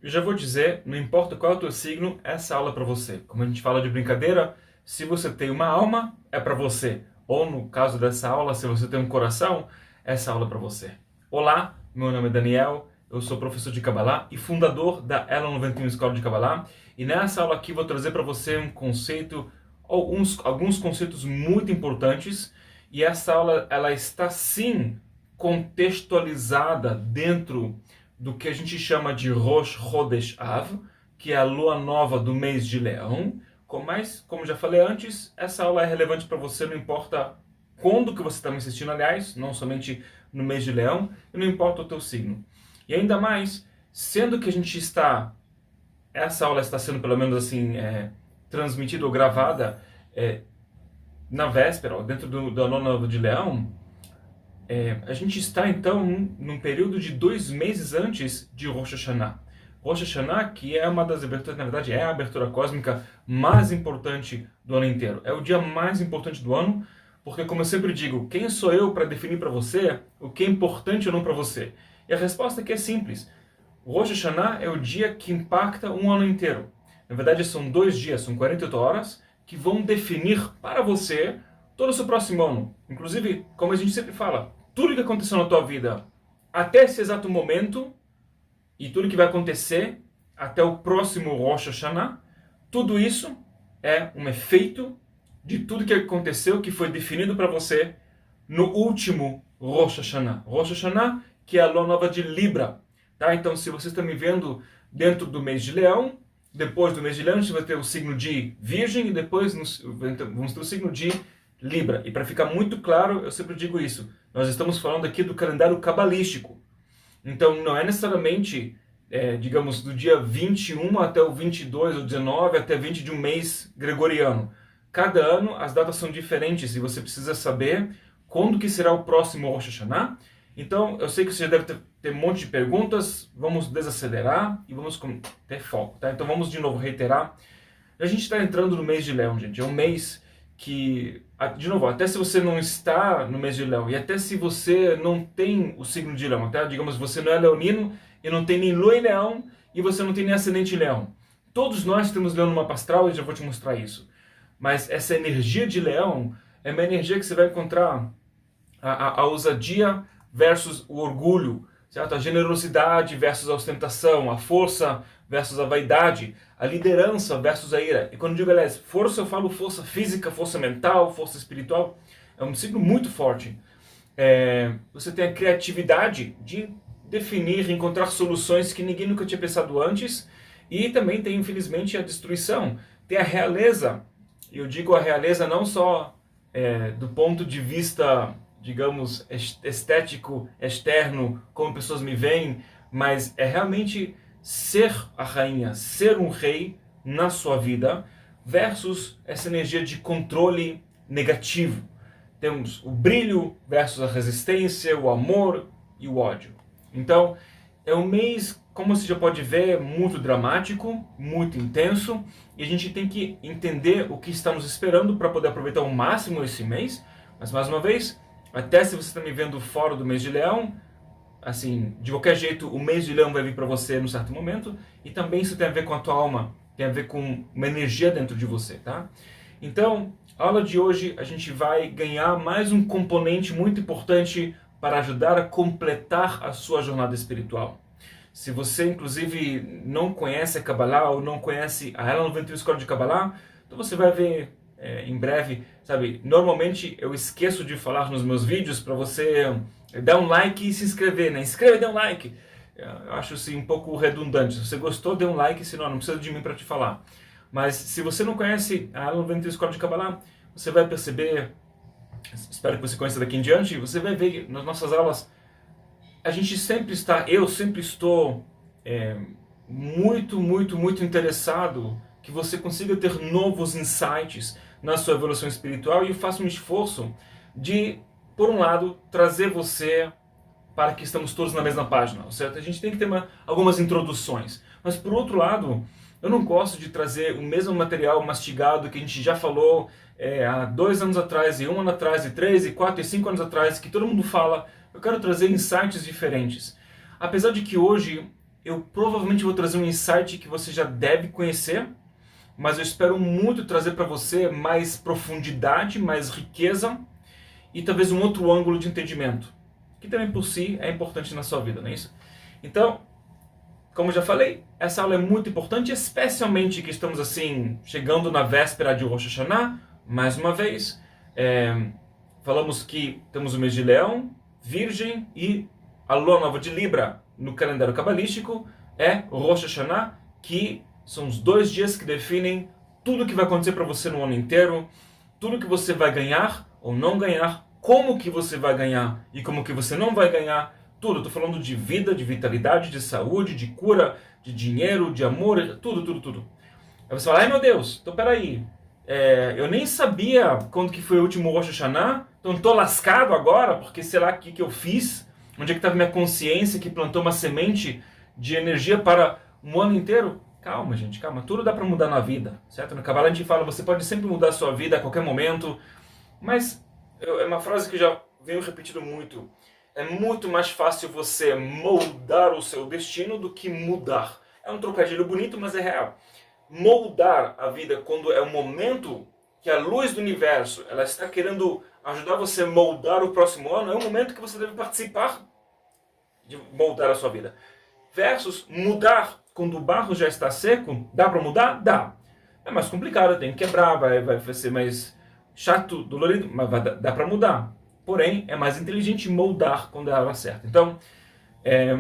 Eu já vou dizer, não importa qual é o teu signo, essa aula é para você. Como a gente fala de brincadeira, se você tem uma alma, é para você. Ou no caso dessa aula, se você tem um coração, essa aula é para você. Olá, meu nome é Daniel, eu sou professor de Kabbalah e fundador da Elo 91 Escola de Kabbalah. E nessa aula aqui vou trazer para você um conceito, alguns conceitos muito importantes. E essa aula, ela está sim contextualizada dentro do que a gente chama de Rosh Chodesh Av, que é a lua nova do mês de Leão. Mas, como já falei antes, essa aula é relevante para você, não importa quando que você está me assistindo, aliás, não somente no mês de Leão, e não importa o teu signo. E ainda mais, sendo que essa aula está sendo pelo menos assim, transmitida ou gravada na véspera, dentro da lua nova de Leão, a gente está então num período de 2 meses antes de Rosh Hashanah. Rosh Hashanah, que é uma das aberturas, na verdade é a abertura cósmica mais importante do ano inteiro. É o dia mais importante do ano, porque como eu sempre digo, quem sou eu para definir para você o que é importante ou não para você? E a resposta aqui é simples. Rosh Hashanah é o dia que impacta um ano inteiro. Na verdade são 2 dias, são 48 horas, que vão definir para você todo o seu próximo ano. Inclusive, como a gente sempre fala, tudo que aconteceu na tua vida até esse exato momento e tudo que vai acontecer até o próximo Rosh Hashanah, tudo isso é um efeito de tudo que aconteceu, que foi definido para você no último Rosh Hashanah. Rosh Hashanah, que é a lua nova de Libra. Tá? Então, se você está me vendo dentro do mês de Leão, depois do mês de Leão, você vai ter o signo de Virgem e depois vamos ter o signo de Libra. E para ficar muito claro, eu sempre digo isso. Nós estamos falando aqui do calendário cabalístico. Então não é necessariamente, digamos, do dia 21 até o 22 ou 19 até 20 de um mês gregoriano. Cada ano as datas são diferentes e você precisa saber quando que será o próximo Rosh Hashanah. Então eu sei que você já deve ter um monte de perguntas, vamos desacelerar e vamos ter foco. Tá? Então vamos de novo reiterar. A gente está entrando no mês de Leão, gente. É um mês que, de novo, até se você não está no mês de Leão, e até se você não tem o signo de Leão, até, digamos, você não é leonino, e não tem nem lua em Leão, e você não tem nem ascendente em Leão. Todos nós temos Leão no mapa astral, e já vou te mostrar isso. Mas essa energia de Leão é uma energia que você vai encontrar a ousadia versus o orgulho, certo? A generosidade versus a ostentação, a força versus a vaidade, a liderança versus a ira. E quando eu digo, aliás, força, eu falo força física, força mental, força espiritual. É um signo muito forte. Você tem a criatividade de definir, encontrar soluções que ninguém nunca tinha pensado antes. E também tem, infelizmente, a destruição. Tem a realeza. E eu digo a realeza não só do ponto de vista, digamos, estético, externo, como pessoas me veem, mas é realmente ser a rainha, ser um rei na sua vida, versus essa energia de controle negativo. Temos o brilho versus a resistência, o amor e o ódio. Então, é um mês, como você já pode ver, muito dramático, muito intenso, e a gente tem que entender o que está nos esperando para poder aproveitar ao máximo esse mês. Mas, mais uma vez, até se você está me vendo fora do mês de Leão, assim, de qualquer jeito, o mês de Leão vai vir para você num certo momento, e também isso tem a ver com a tua alma, tem a ver com uma energia dentro de você, tá? Então, a aula de hoje a gente vai ganhar mais um componente muito importante para ajudar a completar a sua jornada espiritual. Se você, inclusive, não conhece a Kabbalah ou não conhece a Elo 91 Escola de Kabbalah, então você vai ver em breve, sabe? Normalmente eu esqueço de falar nos meus vídeos para você dar um like e se inscrever, né? Inscreva e dê um like. Eu acho assim um pouco redundante. Se você gostou, dê um like, senão não precisa de mim para te falar. Mas se você não conhece a Elo 91 Escola de Kabbalah, você vai perceber, espero que você conheça daqui em diante, você vai ver nas nossas aulas, eu sempre estou muito, muito, muito interessado que você consiga ter novos insights na sua evolução espiritual, e eu faço um esforço de, por um lado, trazer você para que estamos todos na mesma página, certo? A gente tem que ter algumas introduções, mas por outro lado, eu não gosto de trazer o mesmo material mastigado que a gente já falou há 2 anos atrás, e 1 ano atrás, e 3, e 4, e 5 anos atrás, que todo mundo fala. Eu quero trazer insights diferentes. Apesar de que hoje eu provavelmente vou trazer um insight que você já deve conhecer, mas eu espero muito trazer para você mais profundidade, mais riqueza e talvez um outro ângulo de entendimento, que também por si é importante na sua vida, não é isso? Então, como eu já falei, essa aula é muito importante, especialmente que estamos assim, chegando na véspera de Rosh Hashanah, mais uma vez. Falamos que temos o mês de Leão, Virgem e a lua nova de Libra no calendário cabalístico é Rosh Hashanah, que são os 2 dias que definem tudo o que vai acontecer para você no ano inteiro, tudo que você vai ganhar ou não ganhar, como que você vai ganhar e como que você não vai ganhar, tudo. Estou falando de vida, de vitalidade, de saúde, de cura, de dinheiro, de amor, tudo, tudo, tudo. Aí você fala, ai meu Deus, então peraí, eu nem sabia quando que foi o último Rosh Hashanah, então estou lascado agora, porque sei lá o que eu fiz, onde é que estava minha consciência que plantou uma semente de energia para um ano inteiro? Calma, gente, calma. Tudo dá para mudar na vida, certo? No Kabbalah a gente fala, você pode sempre mudar a sua vida a qualquer momento, mas é uma frase que já venho repetindo muito. É muito mais fácil você moldar o seu destino do que mudar. É um trocadilho bonito, mas é real. Moldar a vida quando é o momento que a luz do universo ela está querendo ajudar você a moldar o próximo ano, é um momento que você deve participar de moldar a sua vida. Versus mudar quando o barro já está seco, dá para mudar? Dá. É mais complicado, tem que quebrar, vai ser mais chato, dolorido, mas dá para mudar. Porém, é mais inteligente moldar quando é a hora certa. Então,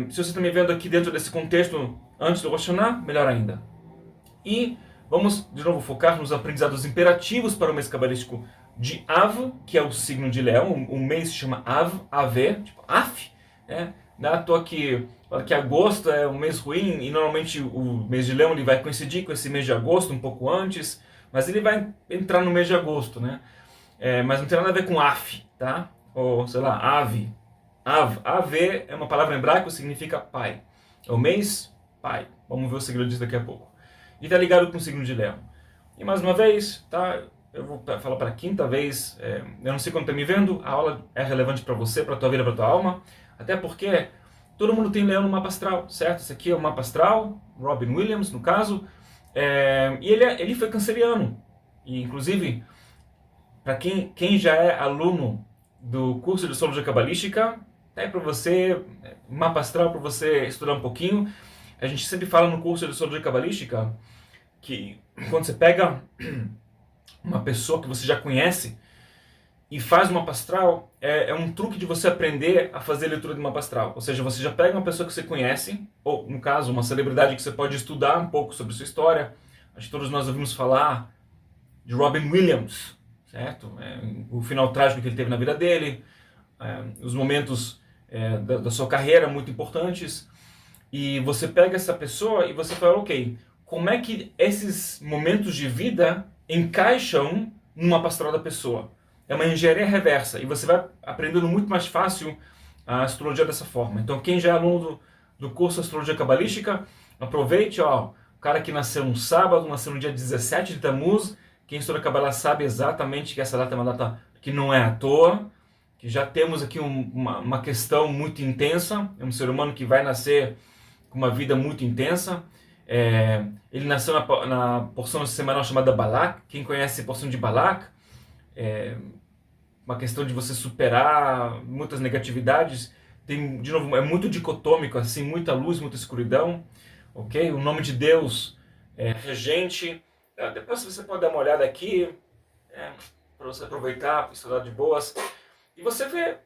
se você está me vendo aqui dentro desse contexto antes do Rosh Hashanah, melhor ainda. E vamos, de novo, focar nos aprendizados imperativos para o mês cabalístico de Av, que é o signo de Leão. O mês se chama Av, Ave, tipo Af, né? Não é à toa que agosto é um mês ruim, e normalmente o mês de Leão ele vai coincidir com esse mês de agosto, um pouco antes, mas ele vai entrar no mês de agosto, né? Mas não tem nada a ver com Af, tá? Ou, sei lá, Ave. Ave é uma palavra hebraica que significa pai. É o mês pai. Vamos ver o segredo disso daqui a pouco. E está ligado com o signo de Leão. E mais uma vez, tá? Eu vou falar para a quinta vez, eu não sei quando está me vendo, a aula é relevante para você, para a tua vida, para a tua alma, até porque todo mundo tem Leão no mapa astral, certo? Esse aqui é o mapa astral, Robin Williams, no caso, e ele foi canceriano. E, inclusive, para quem já é aluno do curso de Astrologia Cabalística, tá aí para você, mapa astral para você estudar um pouquinho. A gente sempre fala no curso de Astrologia Cabalística que quando você pega uma pessoa que você já conhece e faz uma mapa astral, é um truque de você aprender a fazer leitura de mapa astral. Ou seja, você já pega uma pessoa que você conhece, ou no caso, uma celebridade que você pode estudar um pouco sobre sua história. Acho que todos nós ouvimos falar de Robin Williams, certo? O final trágico que ele teve na vida dele, os momentos da sua carreira muito importantes. E você pega essa pessoa e você fala, ok, como é que esses momentos de vida encaixam numa pastoral da pessoa? É uma engenharia reversa e você vai aprendendo muito mais fácil a astrologia dessa forma. Então quem já é aluno do curso Astrologia Cabalística, aproveite, o cara que nasceu no sábado, nasceu no dia 17 de Tammuz, quem estuda Kabbalah sabe exatamente que essa data é uma data que não é à toa, que já temos aqui uma questão muito intensa, é um ser humano que vai nascer com uma vida muito intensa. Ele nasceu na porção semanal chamada Balak. Quem conhece a porção de Balak, uma questão de você superar muitas negatividades. Tem, de novo, é muito dicotômico, assim, muita luz, muita escuridão. Ok? O nome de Deus é regente. Depois você pode dar uma olhada aqui, para você aproveitar, estudar de boas. E você vê,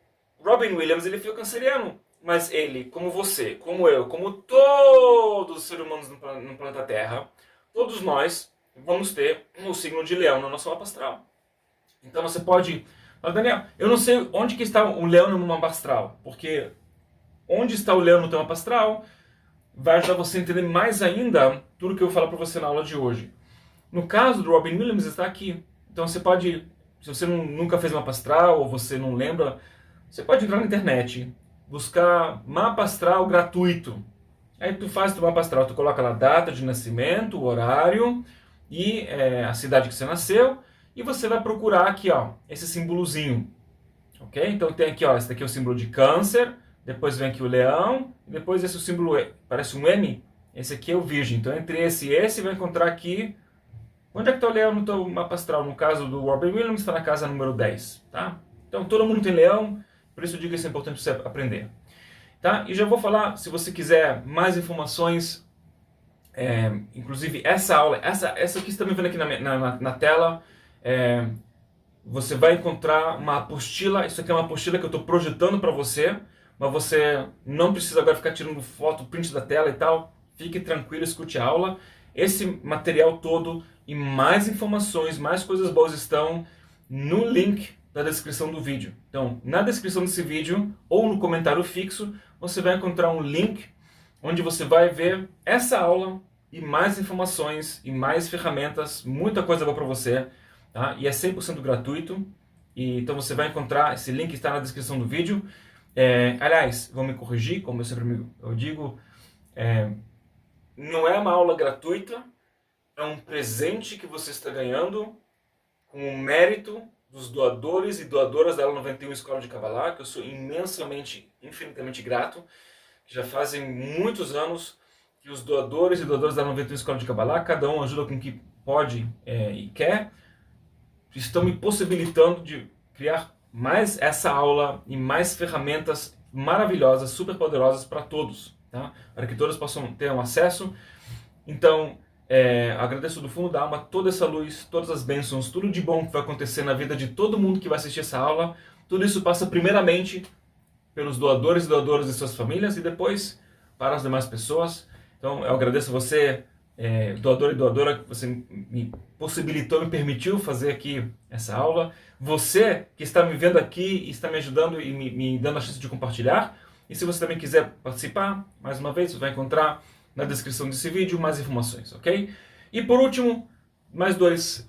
Robin Williams, ele foi canceriano. Mas ele, como você, como eu, como todos os seres humanos no planeta Terra, todos nós vamos ter o signo de Leão no nosso mapa astral. Então você pode... Mas, Daniel, eu não sei onde que está o Leão no mapa astral, porque onde está o Leão no teu mapa astral vai ajudar você a entender mais ainda tudo que eu vou falar para você na aula de hoje. No caso do Robin Williams, está aqui. Então você pode, se você nunca fez mapa astral ou você não lembra, você pode entrar na internet, buscar mapa astral gratuito. Aí tu faz o mapa astral, tu coloca lá a data de nascimento, o horário e a cidade que você nasceu, e você vai procurar aqui, esse símbolozinho. Ok? Então tem aqui, esse daqui é o símbolo de Câncer, depois vem aqui o leão, e depois esse é o símbolo E, parece um M, esse aqui é o virgem. Então entre esse e esse vai encontrar aqui, onde é que está o leão no teu mapa astral? No caso do Robin Williams está na casa número 10, tá? Então todo mundo tem leão, por isso eu digo que isso é importante você aprender. Tá? E já vou falar, se você quiser mais informações, inclusive essa aula, essa que você está me vendo aqui na tela, você vai encontrar uma apostila. Isso aqui é uma apostila que eu estou projetando para você, mas você não precisa agora ficar tirando foto, print da tela e tal. Fique tranquilo, escute a aula. Esse material todo e mais informações, mais coisas boas estão no link da descrição do vídeo. Então, na descrição desse vídeo ou no comentário fixo, você vai encontrar um link onde você vai ver essa aula e mais informações e mais ferramentas, muita coisa boa para você, tá? E é 100% gratuito. Então você vai encontrar, esse link está na descrição do vídeo. Aliás, vou me corrigir, como eu sempre eu digo, não é uma aula gratuita, é um presente que você está ganhando com o mérito dos doadores e doadoras da Aula 91 Escola de Kabbalah, que eu sou imensamente, infinitamente grato, que já fazem muitos anos que os doadores e doadoras da Aula 91 Escola de Kabbalah, cada um ajuda com o que pode e quer, estão me possibilitando de criar mais essa aula e mais ferramentas maravilhosas, super poderosas para todos, tá? Para que todos possam ter um acesso. Então, agradeço do fundo da alma toda essa luz, todas as bênçãos, tudo de bom que vai acontecer na vida de todo mundo que vai assistir essa aula. Tudo isso passa primeiramente pelos doadores e doadoras de suas famílias e depois para as demais pessoas. Então eu agradeço a você, doador e doadora, que você me possibilitou, me permitiu fazer aqui essa aula. Você que está me vendo aqui e está me ajudando e me dando a chance de compartilhar. E se você também quiser participar, mais uma vez, você vai encontrar na descrição desse vídeo mais informações, ok? E por último, mais duas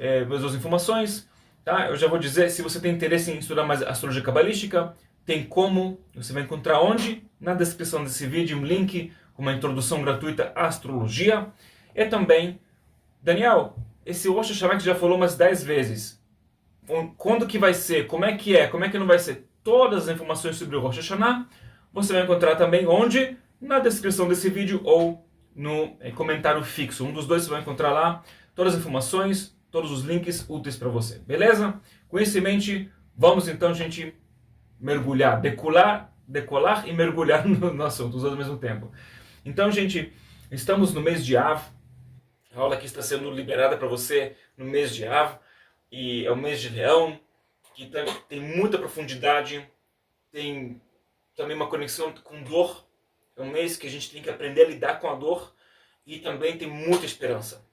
informações, tá? Eu já vou dizer, se você tem interesse em estudar mais astrologia cabalística, tem como, você vai encontrar onde? Na descrição desse vídeo, um link com uma introdução gratuita à astrologia. E também, Daniel, esse Rosh Hashanah que já falou umas 10 vezes, quando que vai ser, como é que não vai ser, todas as informações sobre o Rosh Hashanah, você vai encontrar também onde? Na descrição desse vídeo ou no comentário fixo. Um dos dois você vai encontrar lá todas as informações, todos os links úteis para você. Beleza? Com isso em mente, vamos então, gente, mergulhar, decolar e mergulhar no assunto, os dois ao mesmo tempo. Então, gente, estamos no mês de Av. A aula aqui está sendo liberada para você no mês de Av. E é o mês de Leão, que tem muita profundidade, tem também uma conexão com dor. É um mês que a gente tem que aprender a lidar com a dor e também tem muita esperança.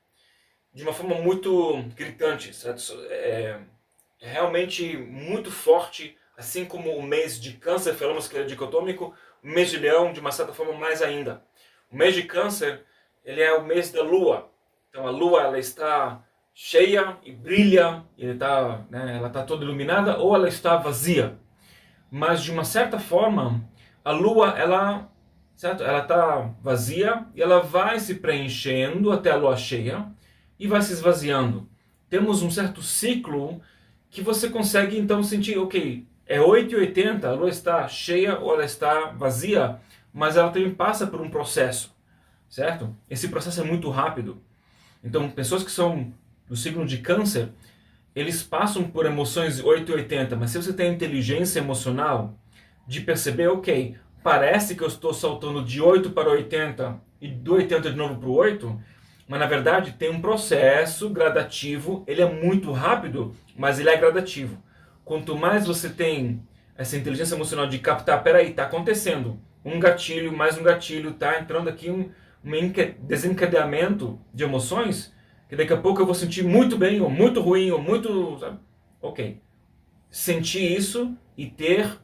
De uma forma muito gritante, certo? É realmente muito forte, assim como o mês de Câncer, falamos que é dicotômico, o mês de Leão, de uma certa forma, mais ainda. O mês de Câncer, ele é o mês da Lua. Então a Lua, ela está cheia e brilha, e ela está toda iluminada, ou ela está vazia. Mas de uma certa forma, a Lua, ela está vazia e ela vai se preenchendo até a lua cheia e vai se esvaziando. Temos um certo ciclo que você consegue então sentir, ok, é 8h80, a lua está cheia ou ela está vazia, mas ela também passa por um processo, certo? Esse processo é muito rápido. Então, pessoas que são do signo de Câncer, eles passam por emoções 8h80, mas se você tem inteligência emocional de perceber, ok, parece que eu estou saltando de 8 para 80 e do 80 de novo para o 8, mas na verdade tem um processo gradativo, ele é muito rápido, mas ele é gradativo. Quanto mais você tem essa inteligência emocional de captar, peraí, está acontecendo um gatilho, mais um gatilho, está entrando aqui um desencadeamento de emoções, que daqui a pouco eu vou sentir muito bem, ou muito ruim, ou muito... sabe? Ok. Sentir isso e ter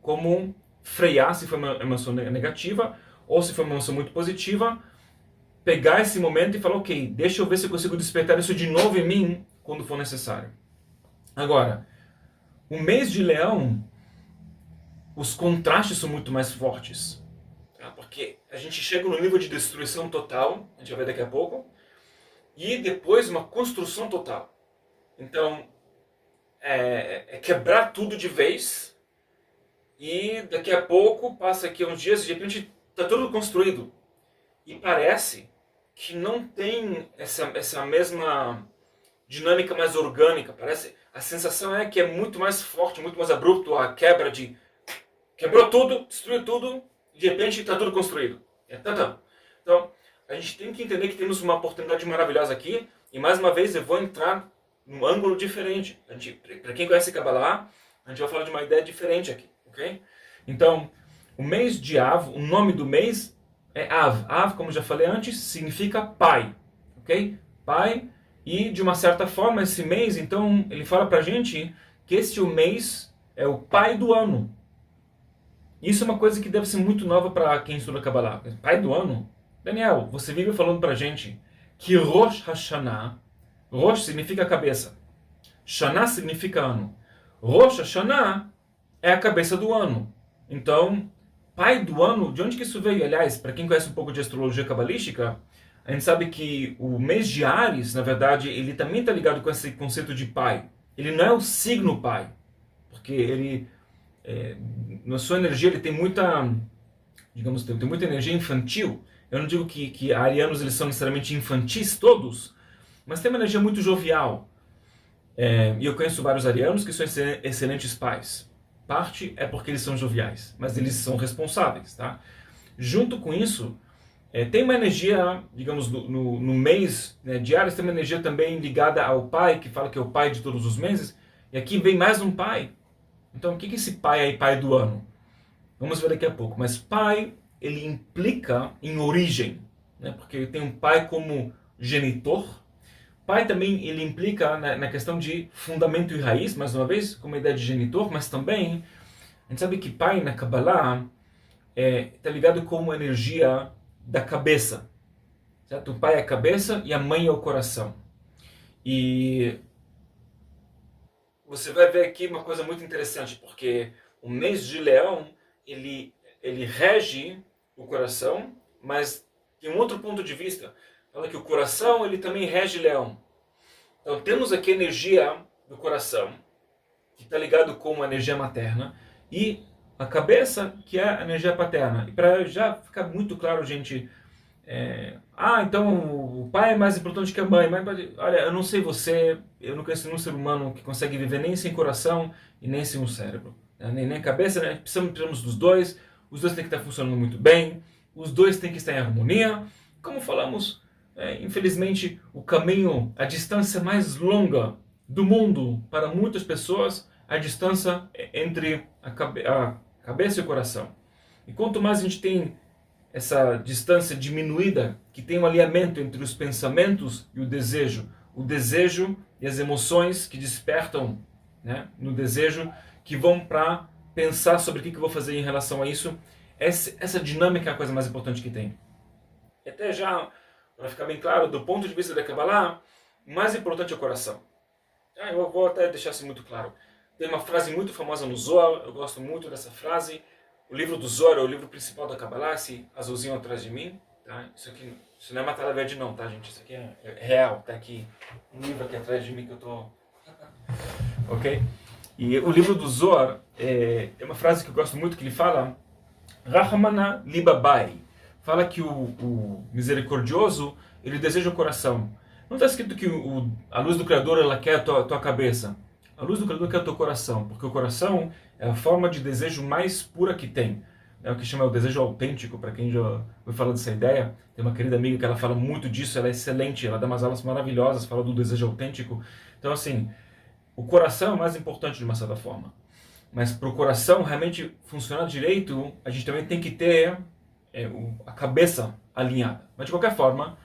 como frear se foi uma emoção negativa ou se foi uma emoção muito positiva, pegar esse momento e falar, ok, deixa eu ver se eu consigo despertar isso de novo em mim quando for necessário. Agora, o mês de Leão, os contrastes são muito mais fortes, tá? Porque a gente chega no nível de destruição total, a gente vai ver daqui a pouco, e depois uma construção total. Então, é quebrar tudo de vez e daqui a pouco, passa aqui uns dias, de repente está tudo construído. E parece que não tem essa mesma dinâmica mais orgânica. Parece, a sensação é que é muito mais forte, muito mais abrupto a quebra de... Quebrou tudo, destruiu tudo, e de repente está tudo construído. Então, a gente tem que entender que temos uma oportunidade maravilhosa aqui, e mais uma vez eu vou entrar num ângulo diferente. Para quem conhece Kabbalah, a gente vai falar de uma ideia diferente aqui, ok? Então, o mês de Av, o nome do mês é Av. Av, como já falei antes, significa pai, ok? Pai, e de uma certa forma esse mês, então, ele fala pra gente que esse o mês é o pai do ano. Isso é uma coisa que deve ser muito nova para quem estuda Kabbalah. Pai do ano? Daniel, você vive falando pra gente que Rosh Hashanah, Rosh significa cabeça, Shana significa ano. Rosh Hashanah é a cabeça do ano. Então, pai do ano, de onde que isso veio? Aliás, para quem conhece um pouco de astrologia cabalística, a gente sabe que o mês de Áries, na verdade, ele também está ligado com esse conceito de pai. Ele não é o signo pai, porque ele, na sua energia, ele tem muita, digamos, tem muita energia infantil. Eu não digo que arianos eles são necessariamente infantis todos, mas tem uma energia muito jovial. E eu conheço vários arianos que são excelentes pais. Parte é porque eles são joviais, mas eles são responsáveis, tá? Junto com isso, tem uma energia, digamos, no mês, né, de Áries, tem uma energia também ligada ao pai, que fala que é o pai de todos os meses, e aqui vem mais um pai. Então, o que é esse pai aí, pai do ano? Vamos ver daqui a pouco. Mas pai, ele implica em origem, né? Porque ele tem um pai como genitor. Pai também ele implica na questão de fundamento e raiz, mais uma vez, como a ideia de genitor, mas também a gente sabe que pai na Kabbalah está ligado com a energia da cabeça. Certo? O pai é a cabeça e a mãe é o coração. E você vai ver aqui uma coisa muito interessante, porque o mês de Leão, ele rege o coração, mas tem um outro ponto de vista. Fala que o coração ele também rege Leão. Então temos aqui a energia do coração, que está ligado com a energia materna, e a cabeça, que é a energia paterna. E para já ficar muito claro, gente, então o pai é mais importante que a mãe. Mas, olha, eu não sei você, eu não conheço nenhum ser humano que consegue viver nem sem coração e nem sem um cérebro. Nem a cabeça, né? Precisamos dos dois, os dois têm que estar funcionando muito bem, os dois têm que estar em harmonia. Como falamos, infelizmente, o caminho, a distância mais longa do mundo para muitas pessoas, a distância entre a cabeça e o coração. E quanto mais a gente tem essa distância diminuída, que tem um alinhamento entre os pensamentos e o desejo e as emoções que despertam, né, no desejo, que vão para pensar sobre o que eu vou fazer em relação a isso, essa dinâmica é a coisa mais importante que tem. E até já, para ficar bem claro, do ponto de vista da Kabbalah, o mais importante é o coração. Eu vou até deixar isso muito claro. Tem uma frase muito famosa no Zohar, eu gosto muito dessa frase. O livro do Zohar é o livro principal da Kabbalah, esse azulzinho atrás de mim. Tá? Isso não é matéria verde não, tá, gente? Isso aqui é real. Tá aqui um livro aqui atrás de mim que eu tô... Ok? E o livro do Zohar é uma frase que eu gosto muito, que ele fala Rahamana Libabai. Fala que o misericordioso, ele deseja o coração. Não está escrito que a luz do Criador ela quer a tua cabeça. A luz do Criador quer o teu coração, porque o coração é a forma de desejo mais pura que tem. É o que chama o desejo autêntico, para quem já ouviu falar dessa ideia. Tem uma querida amiga que ela fala muito disso, ela é excelente, ela dá umas aulas maravilhosas, fala do desejo autêntico. Então, assim, o coração é o mais importante de uma certa forma. Mas para o coração realmente funcionar direito, a gente também tem que ter a cabeça alinhada. Mas, de qualquer forma,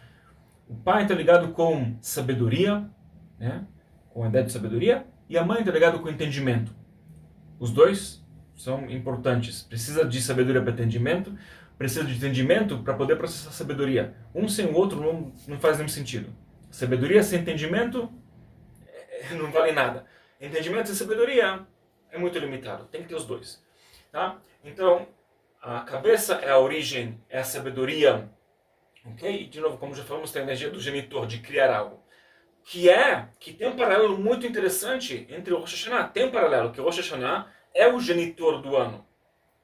o pai está ligado com sabedoria, né? Com a ideia de sabedoria, e a mãe está ligada com entendimento. Os dois são importantes. Precisa de sabedoria para entendimento, precisa de entendimento para poder processar sabedoria. Um sem o outro não faz nenhum sentido. Sabedoria sem entendimento não vale nada. Entendimento sem sabedoria é muito limitado. Tem que ter os dois. Tá? Então, a cabeça é a origem, é a sabedoria. Ok? E, de novo, como já falamos, tem a energia do genitor, de criar algo. Que tem um paralelo muito interessante entre o Rosh Hashanah. Tem um paralelo, que o Rosh Hashanah é o genitor do ano.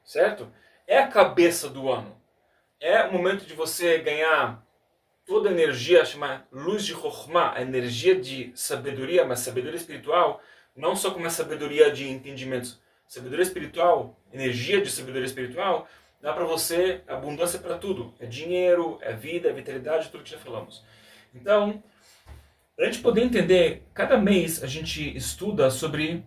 certo? É a cabeça do ano. É o momento de você ganhar toda a energia, chama luz de Chokhmah, a energia de sabedoria, mas sabedoria espiritual, não só como a sabedoria de entendimentos. Sabedoria espiritual, energia de sabedoria espiritual, dá para você abundância para tudo. É dinheiro, é vida, é vitalidade, tudo que já falamos. Então, para a gente poder entender, cada mês a gente estuda sobre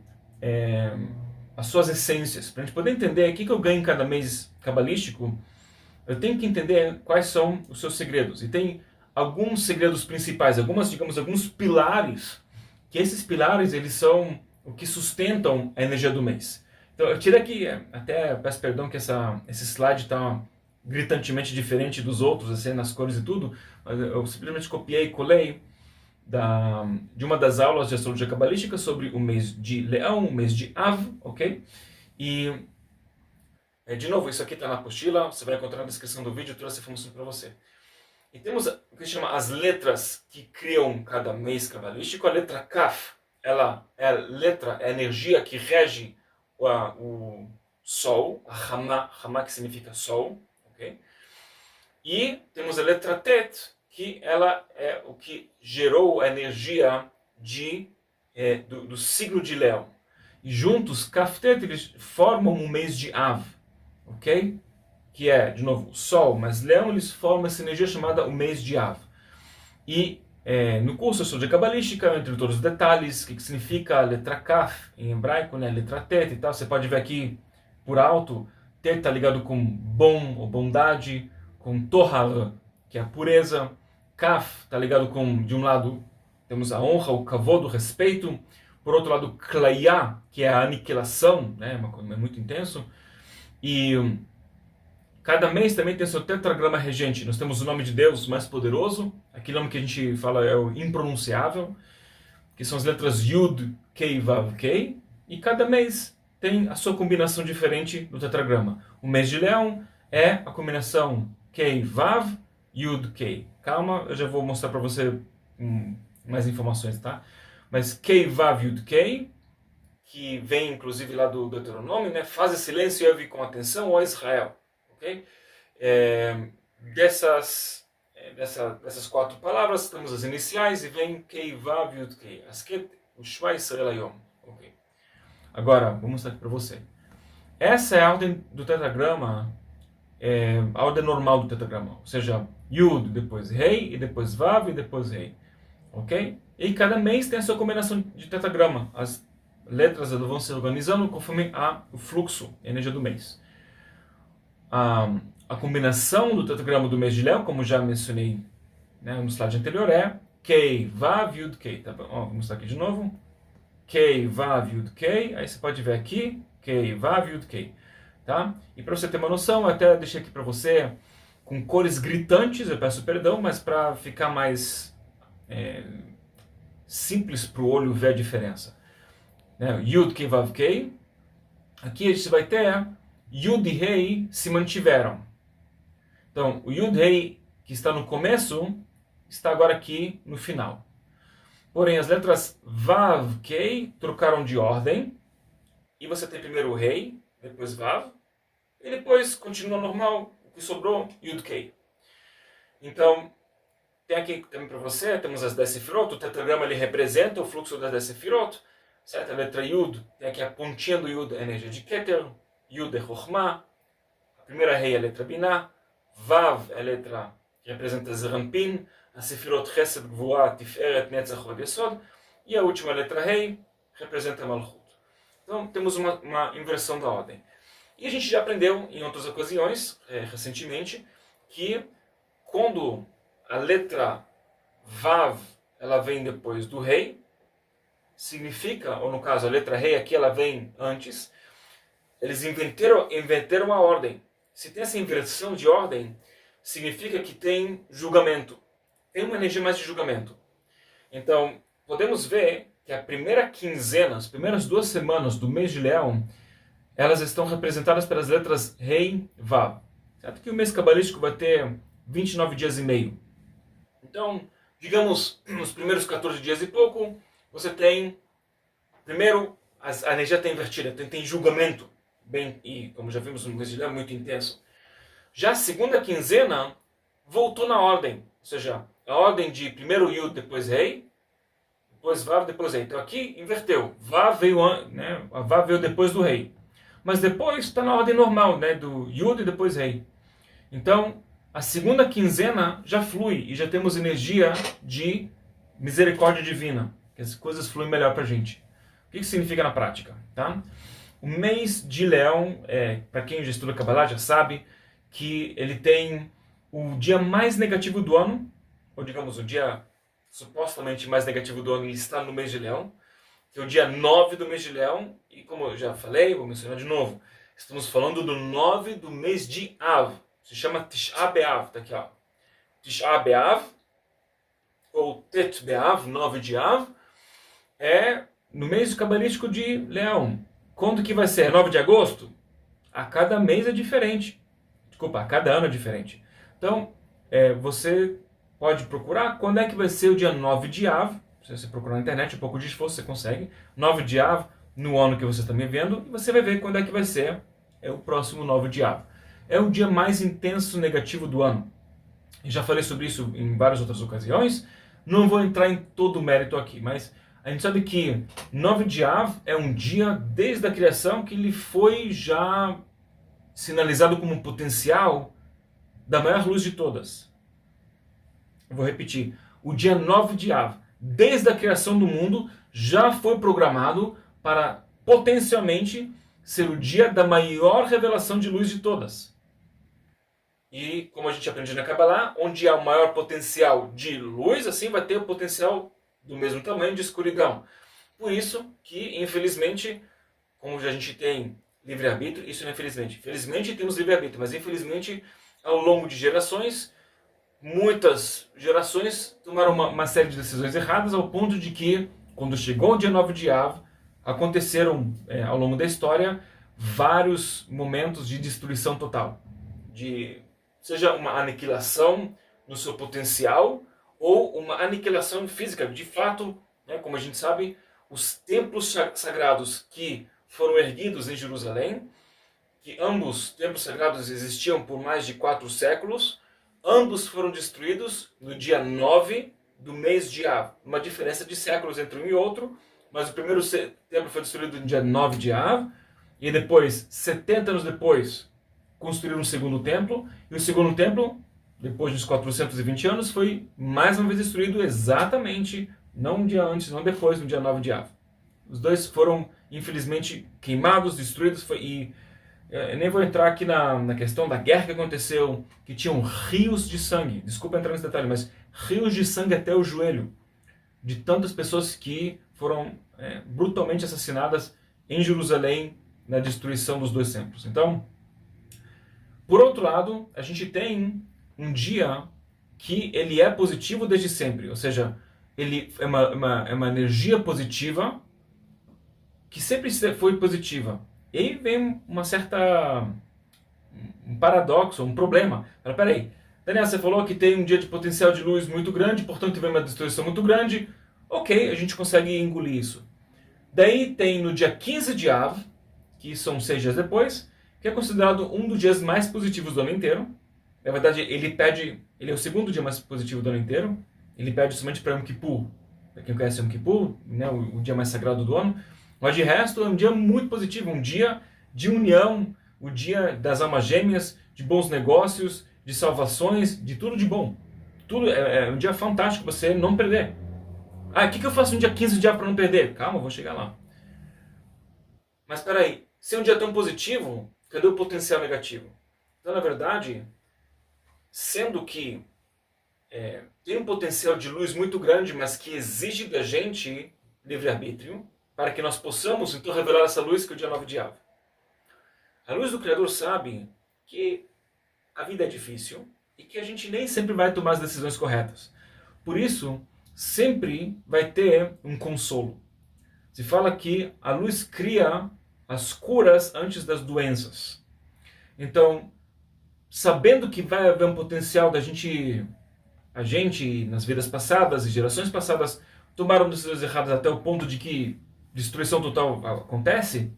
as suas essências. Para a gente poder entender o que eu ganho em cada mês cabalístico, eu tenho que entender quais são os seus segredos. E tem alguns segredos principais, alguns pilares, que esses pilares eles são o que sustentam a energia do mês. Então eu tirei aqui, até peço perdão que esse slide está gritantemente diferente dos outros, assim, nas cores e tudo, mas eu simplesmente copiei e colei de uma das aulas de astrologia cabalística sobre o mês de Leão, o mês de Av, ok? E, de novo, isso aqui está na apostila, você vai encontrar na descrição do vídeo, trouxe essa informação para você. E temos o que se chama as letras que criam cada mês cabalístico. A letra Kaf, ela é a energia que rege o Sol, a Hamá que significa Sol, ok? E temos a letra Tet, que ela é o que gerou a energia do signo de Leão. E juntos, Kaf Tet, eles formam um mês de Av, ok? Que é, de novo, o Sol, mas Leão, eles formam essa energia chamada o mês de Av. E no curso Astrologia Cabalística, entre todos os detalhes, o que significa a letra Kaf em hebraico, né, a letra Tet e tal, você pode ver aqui por alto, Tet está ligado com bom ou bondade, com Tohar, que é a pureza, Kaf está ligado com, de um lado, temos a honra, o kavod, o respeito, por outro lado, Klayá, que é a aniquilação, né, é muito intenso, e cada mês também tem seu tetragrama regente. Nós temos o nome de Deus mais poderoso, aquele nome que a gente fala é o impronunciável, que são as letras Yud, Kei, Vav, Kei, e cada mês tem a sua combinação diferente do tetragrama. O mês de Leão é a combinação Kei, Vav, Yud, Kei. Calma, eu já vou mostrar para você mais informações, tá? Mas Kei, Vav, Yud, Kei, que vem inclusive lá do Deuteronômio, né? Faz silêncio e ouve com atenção, ó Israel. Okay? Dessas 4 palavras, temos as iniciais e vem Kei, Vav, Yud, Kei. Asket, Ushma, Israel, Ayom. Okay. Agora, vou mostrar aqui para você. Essa é a ordem do tetragrama, a ordem normal do tetragrama. Ou seja, Yud, depois Rei, e depois Vav, e depois Rei. Ok? E cada mês tem a sua combinação de tetragrama. As letras vão se organizando conforme o fluxo, a energia do mês. A combinação do tetragrama do mês de Leão, como já mencionei, né, no slide anterior, é Kei, Vav, Yud, Kei. Tá bom? Vou mostrar aqui de novo. Kei, Vav, Yud, Kei. Aí você pode ver aqui, Kei, Vav, Yud, Kei. Tá? E para você ter uma noção, eu até deixei aqui para você com cores gritantes, eu peço perdão, mas para ficar mais simples para o olho ver a diferença. Né? Yud, Kei, Vav, Kei. Aqui a gente vai ter Yud e Rei se mantiveram. Então, o Yud Rei que está no começo está agora aqui no final. Porém, as letras Vav, Kei trocaram de ordem. E você tem primeiro o Rei, depois Vav. E depois continua normal, o que sobrou, Yud, Kei. Então, tem aqui também para você, temos as 10 sefirot. O tetragrama ele representa o fluxo das 10 sefirot. Certo? A letra Yud, tem aqui a pontinha do Yud, a energia de Keter. Yud é Chokhmah. A primeira Rei é a letra Binah. Vav é a letra que representa Zerampin. A sefirot Chesed, Gvurah, Tiferet, Netzach, Hod, Yesod. E a última letra Rei representa Malchut. Então temos uma inversão da ordem. E a gente já aprendeu em outras ocasiões, recentemente, que quando a letra Vav ela vem depois do Rei, significa, ou no caso a letra Rei aqui ela vem antes, eles inverteram a ordem. Se tem essa inversão de ordem, significa que tem julgamento. Tem uma energia mais de julgamento. Então, podemos ver que a primeira quinzena, as primeiras 2 semanas do mês de Leão, elas estão representadas pelas letras Rei, Vav. Certo que o mês cabalístico vai ter 29 dias e meio. Então, digamos, nos primeiros 14 dias e pouco, você tem, primeiro, a energia está invertida, tem julgamento bem, e como já vimos no mês de Leão, muito intenso. Já a segunda quinzena voltou na ordem, ou seja, a ordem de primeiro Yud, depois Rei, depois Vav, depois Rei. Então aqui inverteu, Vav veio, né, a Vav veio depois do Rei. Mas depois está na ordem normal, né, do Yud e depois Rei. Então, a segunda quinzena já flui e já temos energia de misericórdia divina, que as coisas fluem melhor para a gente. O que isso significa na prática? Tá? O mês de Leão, para quem já estuda Kabbalah já sabe que ele tem o dia mais negativo do ano, ou digamos o dia supostamente mais negativo do ano, e está no mês de Leão, que é o dia 9 do mês de Leão, e como eu já falei, vou mencionar de novo, estamos falando do 9 do mês de Av. Se chama Tisha B'Av, tá aqui, ó. Tisha B'Av, ou Tet B'Av, 9 de Av, é no mês cabalístico de Leão. Quando que vai ser? 9 de agosto? A cada mês é diferente. Desculpa, a cada ano é diferente. Então, você pode procurar quando é que vai ser o dia 9 de Av. Se você procurar na internet, um pouco de esforço você consegue. 9 de Av, no ano que você está me vendo, e você vai ver quando é que vai ser o próximo 9 de Av. É o dia mais intenso negativo do ano. Eu já falei sobre isso em várias outras ocasiões. Não vou entrar em todo o mérito aqui, mas a gente sabe que 9 de Av é um dia desde a criação que ele foi já sinalizado como um potencial da maior luz de todas. Eu vou repetir. O dia 9 de Av, desde a criação do mundo, já foi programado para potencialmente ser o dia da maior revelação de luz de todas. E como a gente aprende na Kabbalah, onde há o maior potencial de luz, assim vai ter o potencial do mesmo tamanho de escuridão. Por isso que, infelizmente, como a gente tem livre-arbítrio, isso não é infelizmente. Felizmente temos livre-arbítrio, mas infelizmente, ao longo de gerações, muitas gerações tomaram uma série de decisões erradas, ao ponto de que, quando chegou o dia 9 de Av, aconteceram, ao longo da história, vários momentos de destruição total. Seja uma aniquilação no seu potencial ou uma aniquilação física. De fato, como a gente sabe, os templos sagrados que foram erguidos em Jerusalém, que ambos templos sagrados existiam por mais de 4 séculos, ambos foram destruídos no dia 9 do mês de Av. Uma diferença de séculos entre um e outro, mas o primeiro templo foi destruído no dia 9 de Av, e depois, 70 anos depois, construíram um segundo templo, e o segundo templo, depois dos 420 anos, foi mais uma vez destruído exatamente, não um dia antes, não depois, no dia 9 de Av. Os dois foram, infelizmente, queimados, destruídos, e eu nem vou entrar aqui na questão da guerra que aconteceu, que tinham rios de sangue, desculpa entrar nesse detalhe, mas rios de sangue até o joelho, de tantas pessoas que foram brutalmente assassinadas em Jerusalém, na destruição dos dois templos. Então, por outro lado, a gente tem um dia que ele é positivo desde sempre, ou seja, ele é uma energia positiva que sempre foi positiva. E aí vem um paradoxo, um problema. Peraí, Daniel, você falou que tem um dia de potencial de luz muito grande, portanto vem uma destruição muito grande. Ok, a gente consegue engolir isso. Daí tem no dia 15 de Av, que são 6 dias depois, que é considerado um dos dias mais positivos do ano inteiro. Na verdade, ele é o segundo dia mais positivo do ano inteiro. Ele pede somente para Yom Kippur. Para quem conhece Yom Kippur, né, o dia mais sagrado do ano. Mas de resto, é um dia muito positivo, um dia de união, o dia das almas gêmeas, de bons negócios, de salvações, de tudo de bom. Tudo é um dia fantástico para você não perder. O que eu faço no dia 15 de Av para não perder? Calma, eu vou chegar lá. Mas espera aí, se é um dia tão positivo, cadê o potencial negativo? Então, na verdade, sendo que tem um potencial de luz muito grande, mas que exige da gente livre-arbítrio, para que nós possamos, então, revelar essa luz que é o dia 9 de Av. A luz do Criador sabe que a vida é difícil e que a gente nem sempre vai tomar as decisões corretas. Por isso, sempre vai ter um consolo. Se fala que a luz cria as curas antes das doenças. Então, sabendo que vai haver um potencial a gente, nas vidas passadas e gerações passadas, tomaram decisões erradas até o ponto de que destruição total acontece,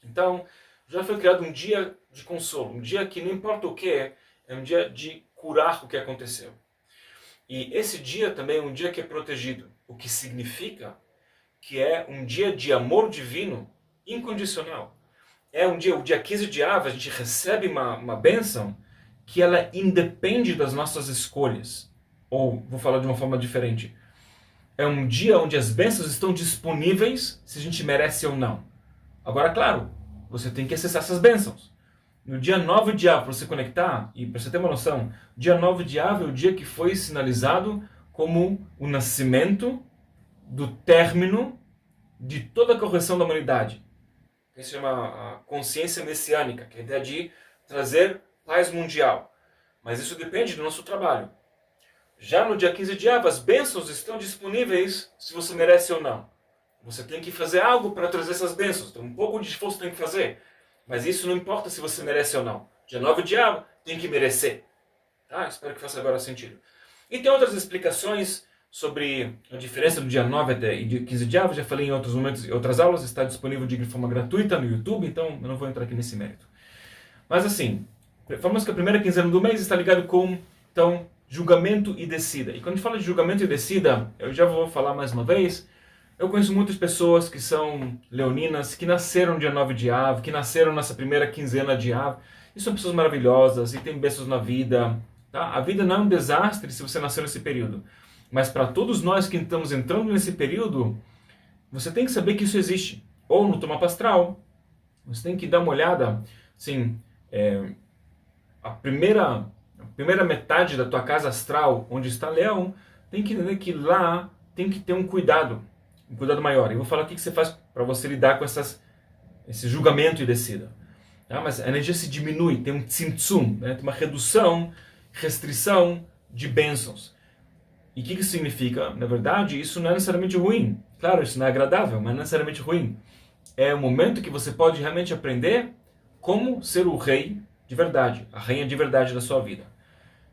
então, Já foi criado um dia de consolo, um dia que não importa o que é um dia de curar o que aconteceu. E esse dia também é um dia que é protegido, o que significa que é um dia de amor divino incondicional. É um dia, o dia 15 de Av, a gente recebe uma bênção que ela independe das nossas escolhas. Ou, vou falar de uma forma diferente, é um dia onde as bênçãos estão disponíveis se a gente merece ou não. Agora, claro, você tem que acessar essas bênçãos. No dia 9 de Av, para você conectar, e para você ter uma noção, dia 9 de Av é o dia que foi sinalizado como o nascimento do término de toda a correção da humanidade. Isso se chama a consciência messiânica, que é a ideia de trazer paz mundial. Mas isso depende do nosso trabalho. Já no dia 15 de Av, as bênçãos estão disponíveis se você merece ou não. Você tem que fazer algo para trazer essas bênçãos. Então, um pouco de esforço tem que fazer. Mas isso não importa se você merece ou não. Dia 9 de Av, tem que merecer. Tá? Espero que faça agora sentido. E tem outras explicações sobre a diferença do dia 9 e dia 15 de Av. Já falei em outros momentos, em outras aulas. Está disponível de forma gratuita no YouTube. Então, eu não vou entrar aqui nesse mérito. Mas assim, falamos que a primeira quinzena do mês está ligado com, então, julgamento e descida. E quando a gente fala de julgamento e descida, eu já vou falar mais uma vez, eu conheço muitas pessoas que são leoninas, que nasceram dia 9 de Av, que nasceram nessa primeira quinzena de Av, e são pessoas maravilhosas, e têm bênçãos na vida. Tá? A vida não é um desastre se você nasceu nesse período. Mas para todos nós que estamos entrando nesse período, você tem que saber que isso existe. Ou no teu mapa astral, você tem que dar uma olhada, assim, a primeira metade da tua casa astral, onde está Leão, tem que entender que lá tem que ter um cuidado maior. Eu vou falar o que você faz para você lidar com esse julgamento e descida. Tá? Mas a energia se diminui, tem um tzimtzum, né? Tem uma redução, restrição de bênçãos. E o que isso significa? Na verdade, isso não é necessariamente ruim. Claro, isso não é agradável, mas não é necessariamente ruim. É o momento que você pode realmente aprender como ser o rei de verdade, a rainha de verdade da sua vida.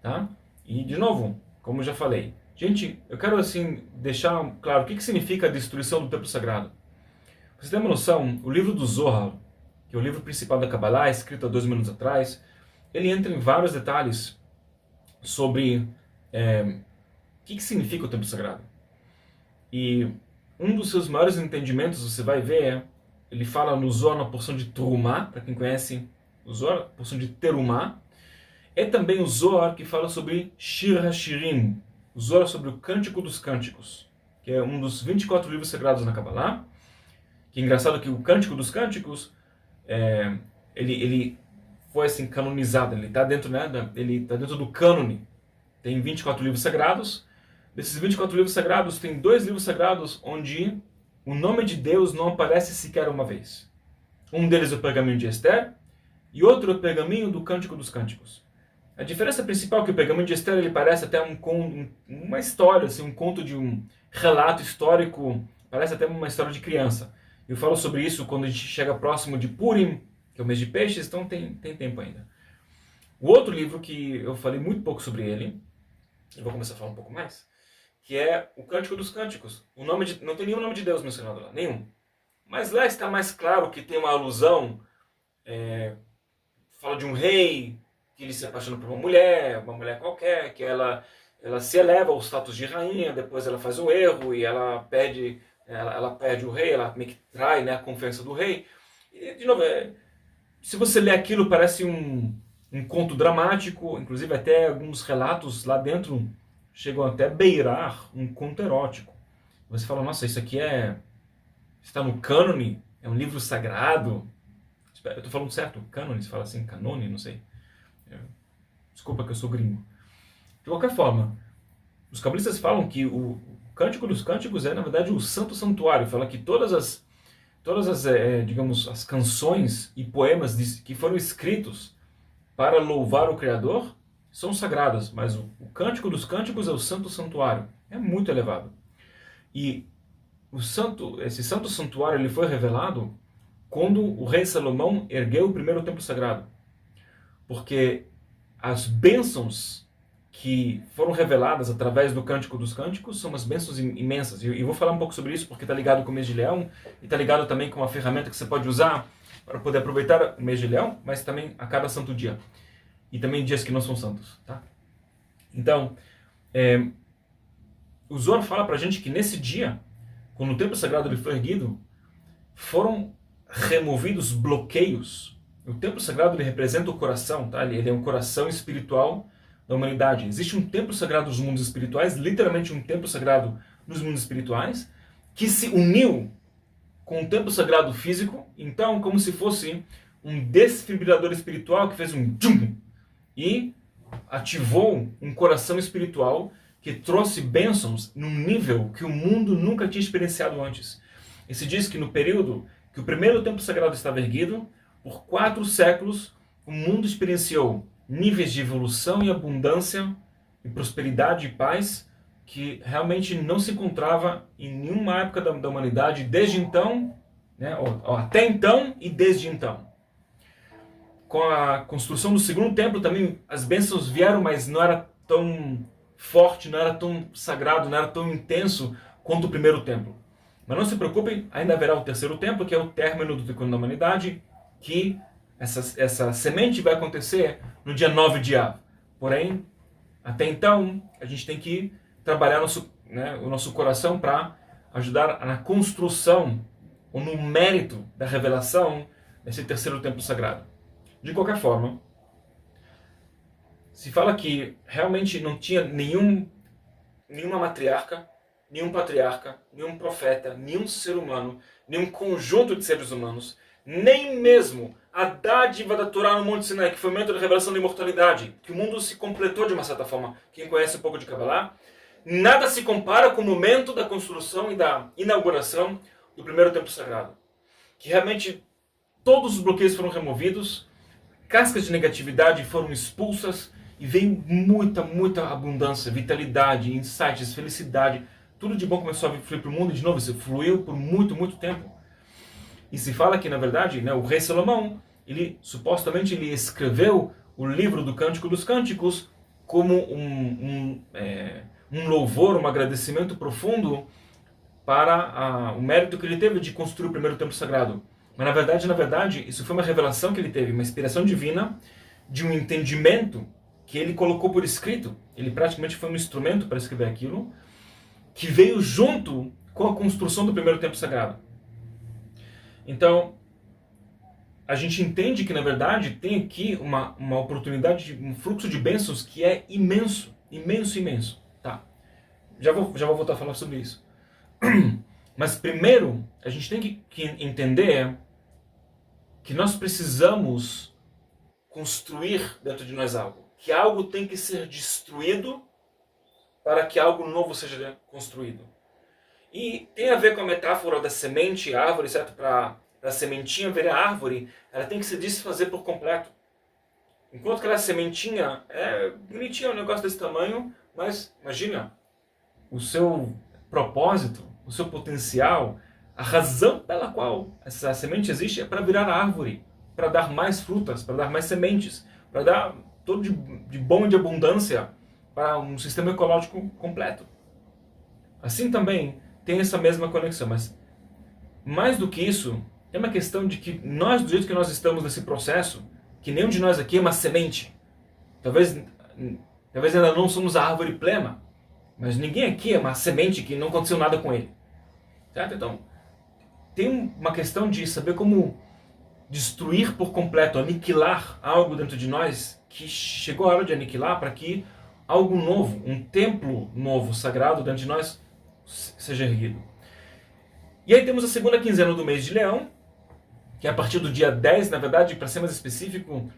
Tá? E, de novo, como eu já falei, gente, eu quero assim deixar claro o que significa a destruição do templo sagrado. Pra você ter uma noção, o livro do Zohar, que é o livro principal da Kabbalah, escrito há 2000 anos atrás, ele entra em vários detalhes sobre o que significa o templo sagrado. E um dos seus maiores entendimentos, você vai ver, ele fala no Zohar na porção de Terumá, para quem conhece o Zohar, porção de Terumá. É também o Zohar que fala sobre Shir HaShirim, o Zohar sobre o Cântico dos Cânticos, que é um dos 24 livros sagrados na Kabbalah. Que é engraçado que o Cântico dos Cânticos, ele foi assim canonizado, ele está dentro, né, ele tá dentro do cânone. Tem 24 livros sagrados. Desses 24 livros sagrados, tem 2 livros sagrados onde o nome de Deus não aparece sequer uma vez. Um deles é o Pergaminho de Esther e outro é o Pergaminho do Cântico dos Cânticos. A diferença principal é que o Pergaminho de Esther ele parece até uma história, assim, um conto de um relato histórico, parece até uma história de criança. Eu falo sobre isso quando a gente chega próximo de Purim, que é o mês de peixes, então tem tempo ainda. O outro livro que eu falei muito pouco sobre ele, eu vou começar a falar um pouco mais, que é o Cântico dos Cânticos. Não tem nenhum nome de Deus mencionado lá, nenhum. Mas lá está mais claro que tem uma alusão, fala de um rei, que ele se apaixona por uma mulher qualquer, que ela se eleva ao status de rainha, depois ela faz um erro e ela perde o rei, ela meio que trai, né, a confiança do rei. E, de novo, se você lê aquilo, parece um conto dramático, inclusive até alguns relatos lá dentro chegam até a beirar um conto erótico. Você fala, nossa, isso aqui está no cânone, é um livro sagrado. Eu estou falando certo, cânone, se fala assim, canone, não sei. Desculpa que eu sou gringo. De qualquer forma, os cabalistas falam que o Cântico dos Cânticos é, na verdade, o santo santuário. Fala que todas as digamos, as canções e poemas que foram escritos para louvar o Criador são sagradas, mas o Cântico dos Cânticos é o santo santuário. É muito elevado. E esse santo santuário ele foi revelado quando o rei Salomão ergueu o primeiro templo sagrado. Porque as bênçãos que foram reveladas através do Cântico dos Cânticos são umas bênçãos imensas. E eu vou falar um pouco sobre isso porque está ligado com o mês de Leão e está ligado também com uma ferramenta que você pode usar para poder aproveitar o mês de Leão, mas também a cada santo dia. E também dias que não são santos. Tá? Então, o Zohar fala para a gente que nesse dia, quando o templo sagrado ele foi erguido, foram removidos bloqueios. O templo sagrado ele representa o coração, tá? Ele é um coração espiritual da humanidade. Existe um templo sagrado nos mundos espirituais, literalmente um templo sagrado nos mundos espirituais, que se uniu com o templo sagrado físico, então como se fosse um desfibrilador espiritual que fez um tchum e ativou um coração espiritual que trouxe bênçãos num nível que o mundo nunca tinha experienciado antes. E se diz que no período que o primeiro templo sagrado estava erguido, por 4 séculos, o mundo experienciou níveis de evolução e abundância, e prosperidade e paz, que realmente não se encontrava em nenhuma época da humanidade, desde então, né, ou até então e desde então. Com a construção do segundo templo também as bênçãos vieram, mas não era tão forte, não era tão sagrado, não era tão intenso quanto o primeiro templo. Mas não se preocupem, ainda haverá o terceiro templo, que é o término do declínio da humanidade, que essa semente vai acontecer no dia 9 de Av. Porém, até então, a gente tem que trabalhar o nosso coração para ajudar na construção ou no mérito da revelação desse terceiro templo sagrado. De qualquer forma, se fala que realmente não tinha nenhuma matriarca, nenhum patriarca, nenhum profeta, nenhum ser humano, nenhum conjunto de seres humanos, nem mesmo a dádiva da Torá no Monte Sinai, que foi o momento da revelação da imortalidade, que o mundo se completou de uma certa forma. Quem conhece um pouco de Kabbalah, nada se compara com o momento da construção e da inauguração do primeiro templo sagrado. Que realmente todos os bloqueios foram removidos, cascas de negatividade foram expulsas e veio muita abundância, vitalidade, insights, felicidade. Tudo de bom começou a fluir para o mundo e de novo, isso fluiu por muito tempo. E se fala que, na verdade, o rei Salomão, supostamente ele escreveu o livro do Cântico dos Cânticos como um louvor, um agradecimento profundo para o mérito que ele teve de construir o primeiro templo sagrado. Mas na verdade, isso foi uma revelação que ele teve, uma inspiração divina de um entendimento que ele colocou por escrito. Ele praticamente foi um instrumento para escrever aquilo, que veio junto com a construção do primeiro templo sagrado. Então, a gente entende que, na verdade, tem aqui uma oportunidade, um fluxo de bênçãos que é imenso. Tá. Já vou voltar a falar sobre isso. Mas primeiro, a gente tem que entender que nós precisamos construir dentro de nós algo. Que algo tem que ser destruído para que algo novo seja construído. E tem a ver com a metáfora da semente, árvore, certo? Para a sementinha virar árvore, ela tem que se desfazer por completo. Enquanto aquela sementinha é bonitinha, um negócio desse tamanho, mas imagina, o seu propósito, o seu potencial, a razão pela qual essa semente existe é para virar árvore, para dar mais frutas, para dar mais sementes, para dar tudo de bom e de abundância para um sistema ecológico completo. Assim também tem essa mesma conexão, mas mais do que isso, é uma questão de que nós, do jeito que nós estamos nesse processo, que nenhum de nós aqui é uma semente. Talvez ainda não somos a árvore plena, mas ninguém aqui é uma semente que não aconteceu nada com ele. Certo? Então, tem uma questão de saber como destruir por completo, aniquilar algo dentro de nós que chegou a hora de aniquilar para que algo novo, um templo novo, sagrado dentro de nós seja erguido. E aí temos a segunda quinzena do mês de Leão, que é a partir do dia 10, na verdade, para ser mais específico,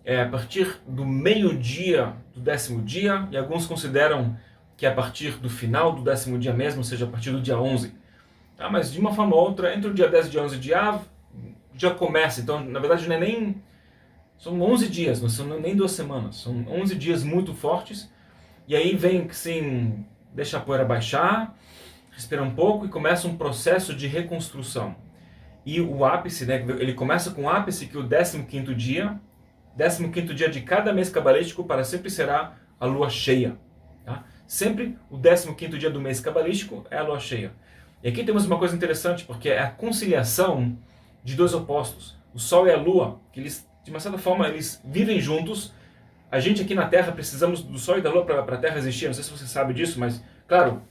é a partir do meio-dia do 10º dia, e alguns consideram que é a partir do final do 10º dia mesmo, ou seja, a partir do dia 11. Tá? Mas de uma forma ou outra, entre o dia 10 e o dia 11 de Av, já começa. Então, na verdade, não é nem... São 11 dias, não são nem 2 semanas. São 11 dias muito fortes. E aí vem, sim, deixa a poeira baixar, respira um pouco e começa um processo de reconstrução. E o ápice, né, ele começa com o ápice, que é o 15º dia. 15º dia de cada mês cabalístico para sempre será a lua cheia. Tá? Sempre o 15º dia do mês cabalístico é a lua cheia. E aqui temos uma coisa interessante, porque é a conciliação de dois opostos. o Sol e a Lua, que eles, de uma certa forma, eles vivem juntos. A gente aqui na Terra precisamos do Sol e da Lua para a Terra existir. Não sei se você sabe disso, mas, claro,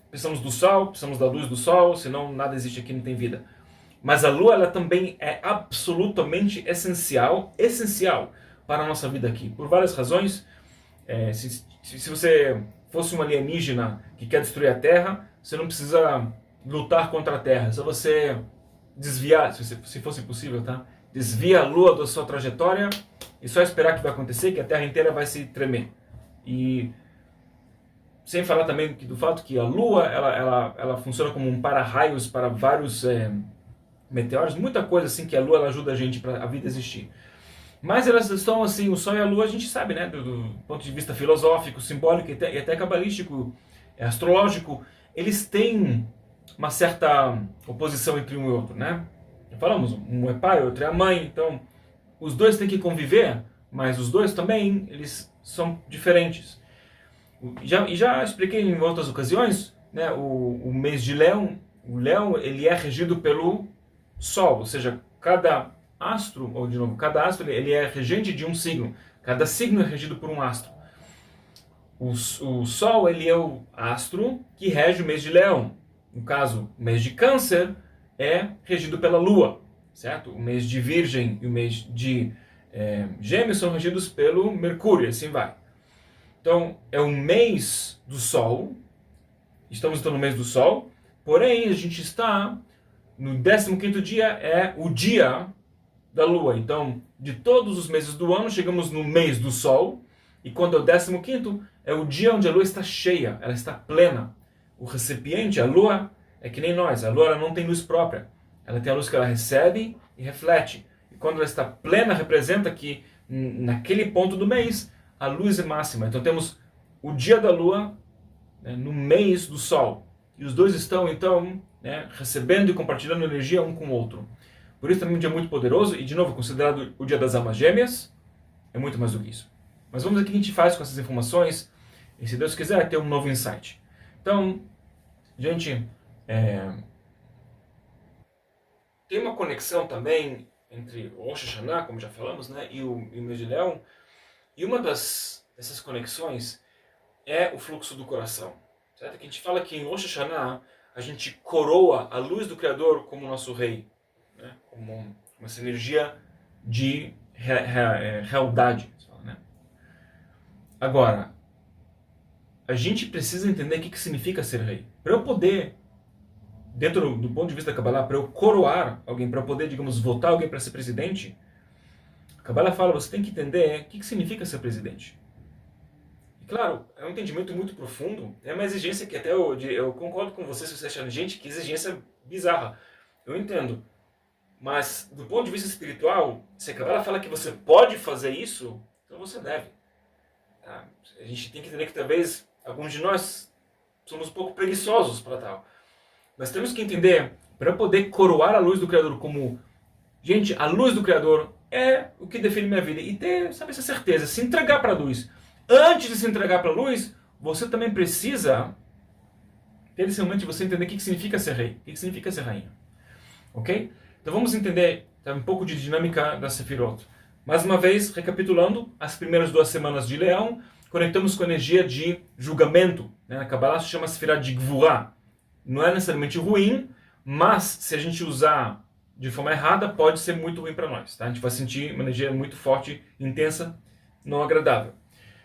precisamos do Sol, precisamos da luz do Sol, senão nada existe aqui, não tem vida. Mas a Lua, ela também é absolutamente essencial para a nossa vida aqui, por várias razões. Se você fosse um alienígena que quer destruir a Terra, você não precisa lutar contra a Terra, é só você desviar, se fosse possível, tá? Desvia a Lua da sua trajetória e só esperar que vai acontecer, que a Terra inteira vai se tremer. E sem falar também do fato que a Lua ela funciona como um para-raios para vários meteoros, muita coisa assim que a Lua ela ajuda a gente para a vida existir. Mas elas estão assim, o Sol e a Lua a gente sabe, né, do ponto de vista filosófico, simbólico e até cabalístico, astrológico, eles têm uma certa oposição entre um e outro, né? Falamos, um é pai, outro é a mãe, então os dois têm que conviver, mas os dois também, eles são diferentes. Já expliquei em outras ocasiões, né, o mês de Leão, o Leão ele é regido pelo Sol, ou seja, cada astro, ou de novo, cada astro ele é regente de um signo, cada signo é regido por um astro. O Sol ele é o astro que rege o mês de Leão. No caso, o mês de Câncer é regido pela Lua, certo? O mês de Virgem e o mês de Gêmeos são regidos pelo Mercúrio, assim vai. Então, é o mês do Sol, estamos então no mês do Sol, porém a gente está no 15º dia, é o dia da Lua. Então, de todos os meses do ano, chegamos no mês do Sol, e quando é o 15º, é o dia onde a Lua está cheia, ela está plena. O recipiente, a Lua, é que nem nós, a Lua ela não tem luz própria, ela tem a luz que ela recebe e reflete. E quando ela está plena, representa que naquele ponto do mês, a luz é máxima. Então temos o dia da Lua, né, no mês do Sol. E os dois estão, então, né, recebendo e compartilhando energia um com o outro. Por isso também é um dia muito poderoso e, de novo, considerado o dia das almas gêmeas, é muito mais do que isso. Mas vamos ver o que a gente faz com essas informações e, se Deus quiser, ter um novo insight. Então, gente, tem uma conexão também entre o Rosh Hashanah, como já falamos, né, e o mês de Leão. E uma dessas conexões é o fluxo do coração. Certo? Que a gente fala que em Rosh Hashanah a gente coroa a luz do Criador como nosso rei, né? Como essa energia de realidade. Né? Agora, a gente precisa entender o que significa ser rei. Para eu poder, dentro do ponto de vista da Kabbalah, para eu coroar alguém, para eu poder, digamos, votar alguém para ser presidente, a Kabbalah fala, você tem que entender o que significa ser presidente. E claro, é um entendimento muito profundo, é uma exigência que até eu concordo com você se você achar, gente, que exigência bizarra. Eu entendo. Mas, do ponto de vista espiritual, se a Kabbalah fala que você pode fazer isso, então você deve. Tá? A gente tem que entender que talvez alguns de nós somos um pouco preguiçosos para tal. Mas temos que entender, para poder coroar a luz do Criador como, gente, a luz do Criador é o que define minha vida. E ter, sabe, essa certeza, se entregar para a luz. Antes de se entregar para a luz, você também precisa ter esse momento de você entender o que significa ser rei, o que significa ser rainha. Ok? Então vamos entender um pouco de dinâmica da Sefirot. Mais uma vez, recapitulando, as primeiras 2 semanas de Leão, conectamos com a energia de julgamento. Né? A Kabbalah se chama Sefirah de Gvurah. Não é necessariamente ruim, mas se a gente usar de forma errada, pode ser muito ruim para nós. Tá? A gente vai sentir uma energia muito forte, intensa, não agradável.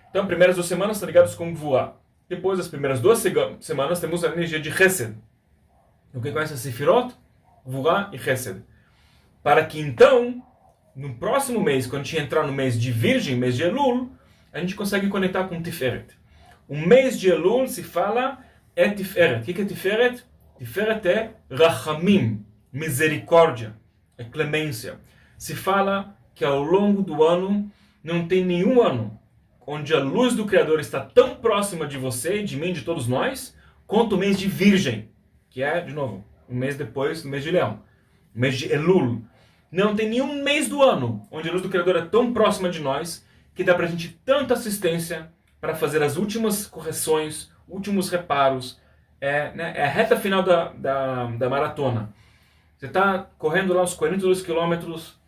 Então, as primeiras 2 semanas estão ligadas com Gvurah. Depois, as primeiras 2 semanas, temos a energia de Chesed. Quem conhece a Sefirot? Gvurah e Chesed. Para que então, no próximo mês, quando a gente entrar no mês de Virgem, mês de Elul, a gente consegue conectar com Tiferet. O mês de Elul se fala é Tiferet. O que é Tiferet? Tiferet é Rachamim, misericórdia, é clemência. Se fala que ao longo do ano não tem nenhum ano onde a luz do Criador está tão próxima de você, de mim, de todos nós, quanto o mês de Virgem, que é, de novo, um mês depois do mês de Leão, o mês de Elul. Não tem nenhum mês do ano onde a luz do Criador é tão próxima de nós que dá pra gente tanta assistência para fazer as últimas correções, últimos reparos. É a reta final da maratona. Você está correndo lá os 42 quilômetros,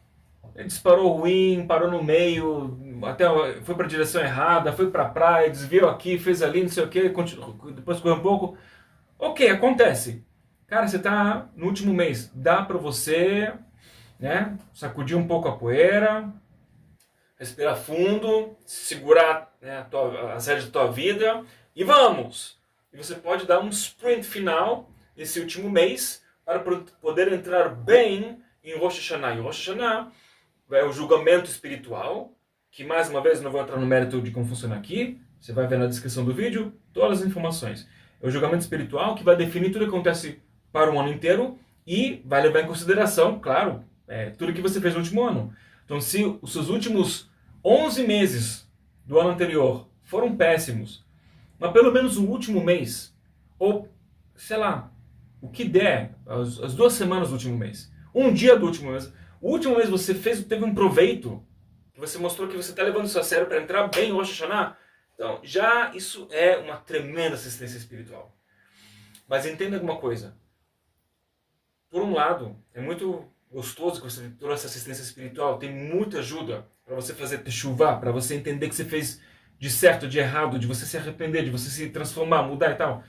disparou ruim, parou no meio, até foi para a direção errada, foi para a praia, desviou aqui, fez ali, não sei o que, depois correu um pouco. Ok, acontece. Cara, você está no último mês, dá para você, né, sacudir um pouco a poeira, respirar fundo, segurar, né, as rédeas da tua vida e vamos! E você pode dar um sprint final nesse último mês para poder entrar bem em Rosh Hashanah. E Rosh Hashanah é o julgamento espiritual, que mais uma vez não vou entrar no mérito de como funciona aqui, você vai ver na descrição do vídeo todas as informações. É o julgamento espiritual que vai definir tudo o que acontece para o ano inteiro e vai levar em consideração, claro, tudo que você fez no último ano. Então, se os seus últimos 11 meses do ano anterior foram péssimos, mas pelo menos o último mês, ou sei lá, o que der, as 2 semanas do último mês, um dia do último mês, o último mês você teve um proveito, que você mostrou que você está levando isso a sério para entrar bem no Rosh Hashanah, então já isso é uma tremenda assistência espiritual. Mas entenda alguma coisa. Por um lado, é muito gostoso que você trouxe essa assistência espiritual, tem muita ajuda para você fazer teshuvah, para você entender que você fez de certo, de errado, de você se arrepender, de você se transformar, mudar e tal.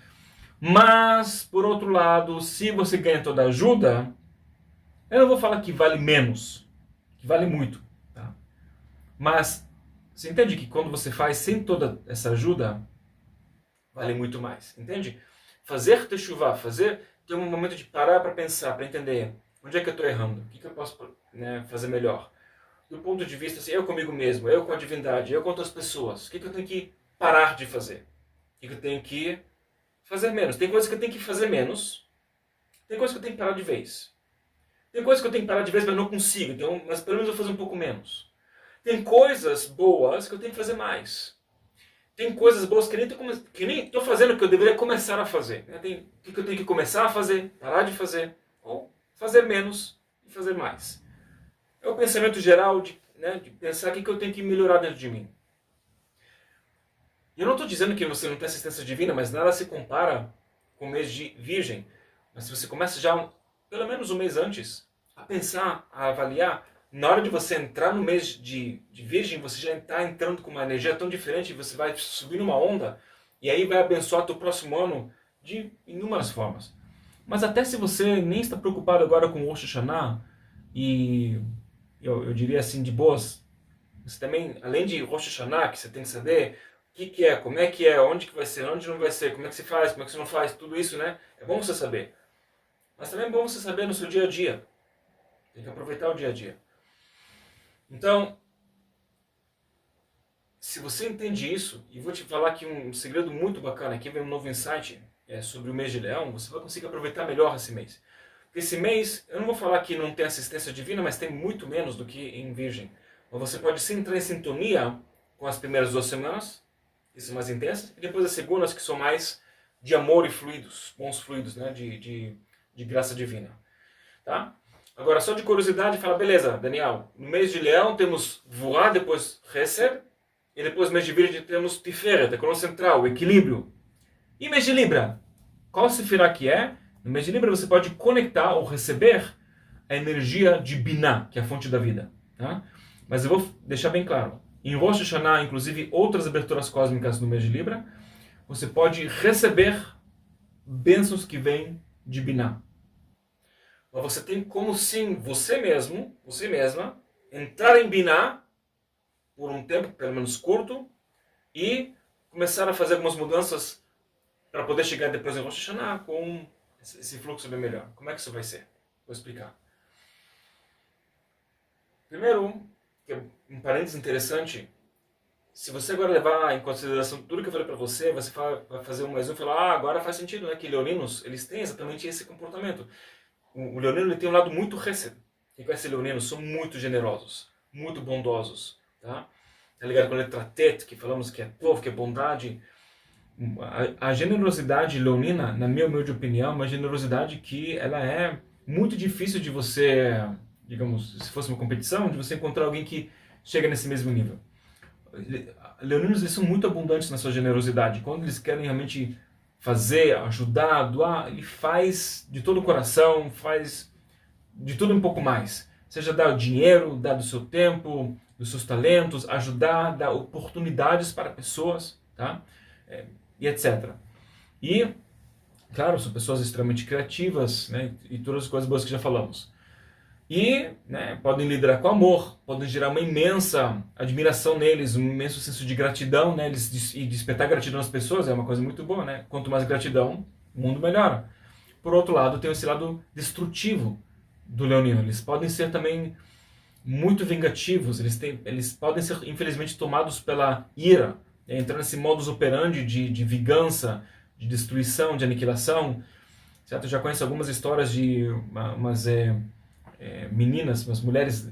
Mas, por outro lado, se você ganha toda a ajuda, eu não vou falar que vale menos, que vale muito, tá? Mas você entende que quando você faz sem toda essa ajuda, vale muito mais, entende? Fazer teshuvah, ter um momento de parar para pensar, para entender onde é que eu estou errando, o que eu posso, né, fazer melhor. Do ponto de vista, assim, eu comigo mesmo, eu com a divindade, eu com outras pessoas, o que eu tenho que parar de fazer? O que eu tenho que fazer menos? Tem coisas que eu tenho que fazer menos, tem coisas que eu tenho que parar de vez. Tem coisas que eu tenho que parar de vez, mas não consigo, então, mas pelo menos eu vou fazer um pouco menos. Tem coisas boas que eu tenho que fazer mais. Tem coisas boas que nem estou fazendo que eu deveria começar a fazer. Tem o que eu tenho que começar a fazer, parar de fazer, ou fazer menos e fazer mais. É o pensamento geral de pensar o que eu tenho que melhorar dentro de mim. E eu não estou dizendo que você não tem assistência divina, mas nada se compara com o mês de Virgem. Mas se você começa já, pelo menos um mês antes, a pensar, a avaliar, na hora de você entrar no mês de Virgem, você já está entrando com uma energia tão diferente, você vai subir numa onda, e aí vai abençoar teu próximo ano de inúmeras formas. Mas até se você nem está preocupado agora com o Rosh Hashanah, e eu diria assim, de boas, você também, além de Rosh Hashanah, que você tem que saber o que é, como é que é, onde que vai ser, onde não vai ser, como é que se faz, como é que se não faz, tudo isso, né? É bom você saber. Mas também é bom você saber no seu dia a dia. Tem que aproveitar o dia a dia. Então, se você entende isso, e vou te falar aqui um segredo muito bacana, aqui vem um novo insight sobre o mês de Leão, você vai conseguir aproveitar melhor esse mês. Porque esse mês, eu não vou falar que não tem assistência divina, mas tem muito menos do que em Virgem. Mas você pode sim entrar em sintonia com as primeiras 2 semanas, que são mais intensas, e depois as segundas, que são mais de amor e fluidos, bons fluidos, né, de graça divina. Tá? Agora, só de curiosidade, fala, beleza, Daniel, no mês de Leão temos Voar, depois Chesed, e depois no mês de Virgem temos Tiferet, a coroa central, o equilíbrio. E mês de Libra? Qual Sefirá que é? No mês de Libra você pode conectar ou receber a energia de Binah, que é a fonte da vida. Tá? Mas eu vou deixar bem claro. Em Rosh Hashanah, inclusive outras aberturas cósmicas no mês de Libra, você pode receber bênçãos que vêm de Binah. Mas você tem como sim, você mesma, entrar em Binah por um tempo, pelo menos curto, e começar a fazer algumas mudanças para poder chegar depois em Rosh Hashanah com esse fluxo bem melhor. Como é que isso vai ser? Vou explicar. Primeiro, que é um parênteses interessante, se você agora levar em consideração tudo que eu falei para você, você vai fazer um mais um e falar, agora faz sentido, né, que leoninos, eles têm exatamente esse comportamento. O leonino ele tem um lado muito chesed. Quem conhece leoninos são muito generosos, muito bondosos. Tá ligado com a letra Tet, que falamos que é povo, que é bondade. A generosidade leonina, na minha humilde opinião, é uma generosidade que ela é muito difícil de você, digamos, se fosse uma competição, de você encontrar alguém que chega nesse mesmo nível. Leoninos eles são muito abundantes na sua generosidade. Quando eles querem realmente fazer, ajudar, doar, ele faz de todo o coração, faz de tudo um pouco mais. Seja dar dinheiro, dar do seu tempo, dos seus talentos, ajudar, dar oportunidades para pessoas, tá? E etc. E, claro, são pessoas extremamente criativas, né? E todas as coisas boas que já falamos. E, né, podem liderar com amor, podem gerar uma imensa admiração neles, um imenso senso de gratidão, né? E despertar gratidão nas pessoas é uma coisa muito boa, né? Quanto mais gratidão, o mundo melhora. Por outro lado, tem esse lado destrutivo do leonino. Eles podem ser também muito vingativos, eles podem ser, infelizmente, tomados pela ira, né? Entrar nesse modus operandi de vingança, de destruição, de aniquilação. Certo? Eu já conheço algumas histórias de umas meninas, umas mulheres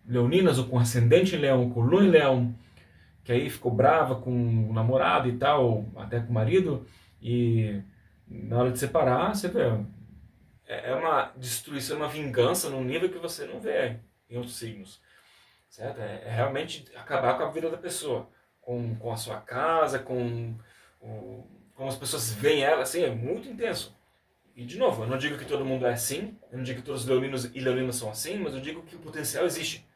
leoninas, ou com ascendente em leão, com lua em leão, que aí ficou brava com o namorado e tal, até com o marido, e na hora de separar, você vê, é uma destruição, uma vingança num nível que você não vê em outros signos. Certo? É realmente acabar com a vida da pessoa, com a sua casa, com como as pessoas veem ela, assim, é muito intenso. E, de novo, eu não digo que todo mundo é assim, eu não digo que todos os leoninos e leoninas são assim, mas eu digo que o potencial existe.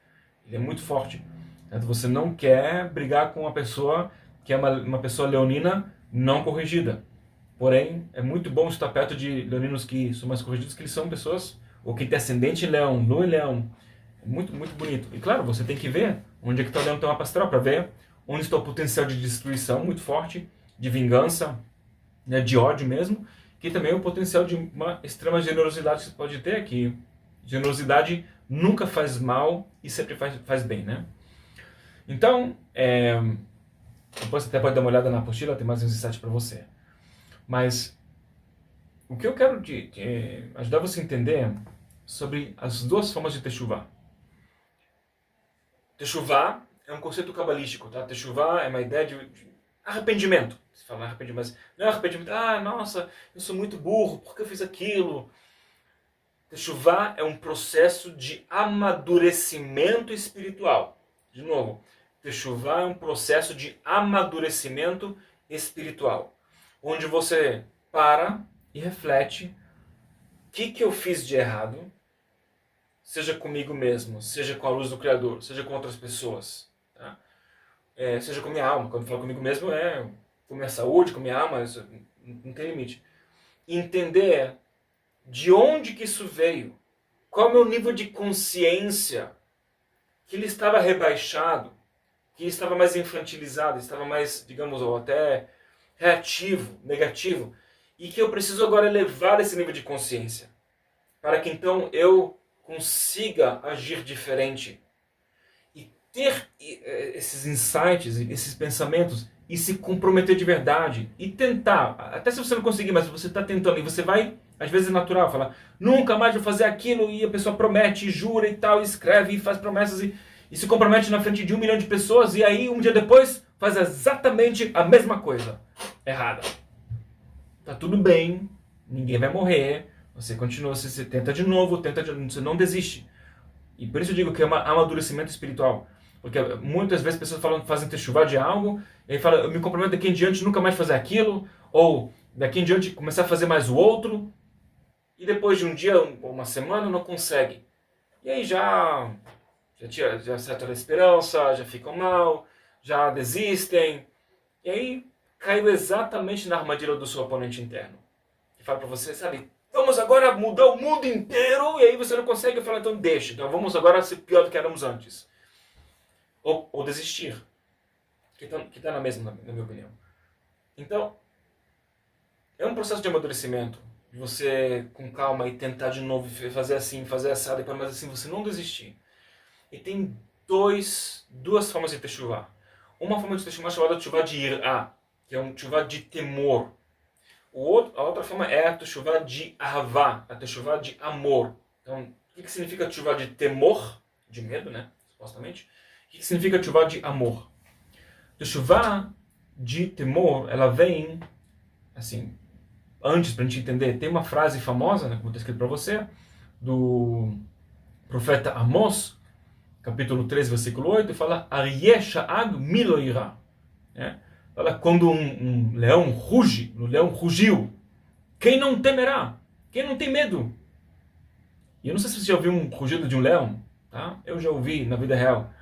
Ele é muito forte. Certo? Você não quer brigar com uma pessoa que é uma pessoa leonina não corrigida. Porém, é muito bom estar perto de leoninos que são mais corrigidos, que eles são pessoas, ou que tem ascendente em leão, lua em leão. É muito, muito bonito. E, claro, você tem que ver onde é que está o leão no teu mapa astral, para ver onde está o potencial de destruição muito forte, de vingança, né, de ódio mesmo, que também é o potencial de uma extrema generosidade que você pode ter aqui. Generosidade nunca faz mal e sempre faz bem, né? Então, depois você até pode dar uma olhada na apostila, tem mais uns insights para você. Mas o que eu quero ajudar você a entender sobre as duas formas de techuvá. Techuvá é um conceito cabalístico, tá? Techuvá é uma ideia de arrependimento. Se falar arrependimento, mas não é arrependimento, nossa, eu sou muito burro, por que eu fiz aquilo? Techuvá é um processo de amadurecimento espiritual. De novo, techuvá é um processo de amadurecimento espiritual, onde você para e reflete o que eu fiz de errado, seja comigo mesmo, seja com a luz do Criador, seja com outras pessoas, tá? Seja com minha alma. Quando eu falo comigo mesmo, com minha saúde, com minha alma, isso não tem limite. Entender de onde que isso veio, qual é o meu nível de consciência, que ele estava rebaixado, que ele estava mais infantilizado, estava mais, digamos, ou até reativo, negativo, e que eu preciso agora elevar esse nível de consciência, para que então eu consiga agir diferente e ter esses insights, esses pensamentos, e se comprometer de verdade e tentar, até se você não conseguir, mas você está tentando, e você vai, às vezes é natural, falar, nunca mais vou fazer aquilo, e a pessoa promete, jura e tal, escreve e faz promessas e se compromete na frente de 1 milhão de pessoas, e aí um dia depois faz exatamente a mesma coisa errada. Tá tudo bem, ninguém vai morrer, você continua, você tenta de novo, você não desiste. E por isso eu digo que é um amadurecimento espiritual. Porque muitas vezes pessoas fazem techuvá de algo, e aí falam, eu me comprometo daqui em diante nunca mais fazer aquilo, ou daqui em diante começar a fazer mais o outro, e depois de um dia, uma semana, não consegue. E aí já acertam a esperança, já ficam mal, já desistem, e aí caiu exatamente na armadilha do seu oponente interno. Que fala pra você, sabe, vamos agora mudar o mundo inteiro, e aí você não consegue, eu falo, então deixa, então vamos agora ser pior do que éramos antes. Ou desistir, que tá na mesma, na minha opinião. Então, é um processo de amadurecimento, de você, com calma, e tentar de novo, fazer assim, fazer assado, mas assim, você não desistir. E tem duas formas de techuvá. Uma forma de techuvá é chamada techuvá de irá, que é um techuvá de temor. A outra forma é a techuvá de ahavá, a techuvá de amor. Então, o que significa techuvá de temor? De medo, né? Supostamente. O que significa techuvá de amor? Techuvá de temor, ela vem, assim, antes, para a gente entender, tem uma frase famosa, né, como está escrito para você, do profeta Amós, capítulo 3, versículo 8, fala Aryeh sha'ag mi lo ira. Fala, quando um leão ruge, o leão rugiu, quem não temerá? Quem não tem medo? E eu não sei se você já ouviu um rugido de um leão, tá? Eu já ouvi na vida real.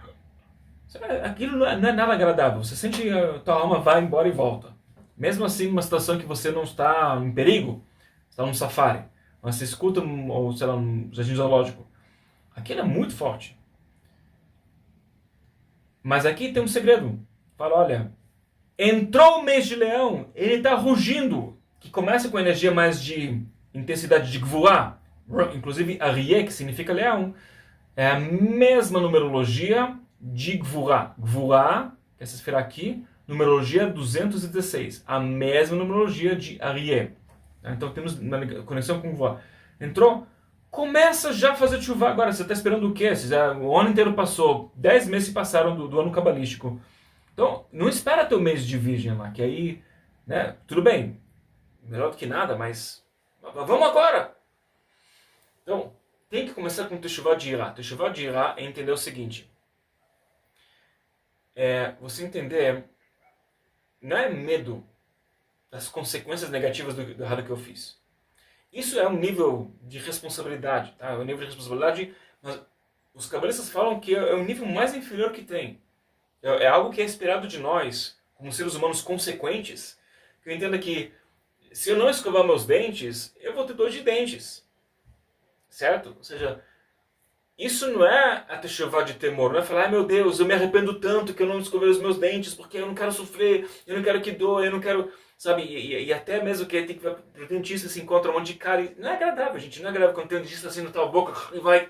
Aquilo não é nada agradável. Você sente que a tua alma vai embora e volta. Mesmo assim, numa situação que você não está em perigo, está num safari, mas você escuta, ou sei lá, um jardim zoológico. Aquilo é muito forte. Mas aqui tem um segredo. Fala, olha, entrou o mês de leão, ele está rugindo, que começa com energia mais de intensidade de gvuá, inclusive Aryeh, que significa leão, é a mesma numerologia de Gvurá. Gvurá, que é essa esfera aqui, numerologia 216. A mesma numerologia de Aryeh. Então temos uma conexão com Gvurá. Entrou? Começa já a fazer chuva agora. Você está esperando o quê? O ano inteiro passou. 10 meses se passaram do ano cabalístico. Então, não espera ter o mês de virgem lá, que aí, né, tudo bem. Melhor do que nada, mas vamos agora! Então, tem que começar com Teshuvah de Irá. Teshuvah de Irá é entender o seguinte. Você entender, não é medo das consequências negativas do errado que eu fiz. Isso é um nível de responsabilidade, tá? É um nível de responsabilidade, mas os cabalistas falam que é o nível mais inferior que tem. É algo que é esperado de nós, como seres humanos consequentes, que eu entenda que se eu não escovar meus dentes, eu vou ter dor de dentes. Certo? Ou seja, isso não é a teshuvah de temor, não é falar, ai meu Deus, eu me arrependo tanto que eu não escovei os meus dentes, porque eu não quero sofrer, eu não quero que doa, eu não quero, sabe, e até mesmo que tem que ir pro dentista se encontra um monte de cara, não é agradável, gente, não é agradável quando tem um dentista assim na tua boca e vai,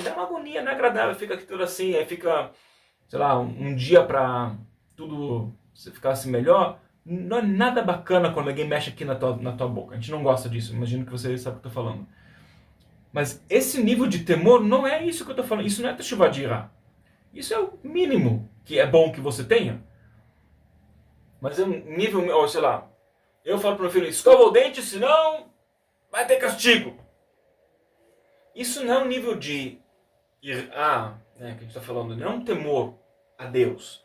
dá uma agonia, não é agradável, fica aqui tudo assim, aí fica, sei lá, um dia pra tudo ficar assim melhor. Não é nada bacana quando alguém mexe aqui na tua boca. A gente não gosta disso. Imagino que você sabe o que eu estou falando. Mas esse nível de temor não é isso que eu estou falando. Isso não é teshuvah de Irá. Isso é o mínimo que é bom que você tenha. Mas é um nível, ou sei lá, eu falo para o meu filho, escova o dente, senão vai ter castigo. Isso não é um nível de Irá, né, que a gente está falando. Não é um temor a Deus.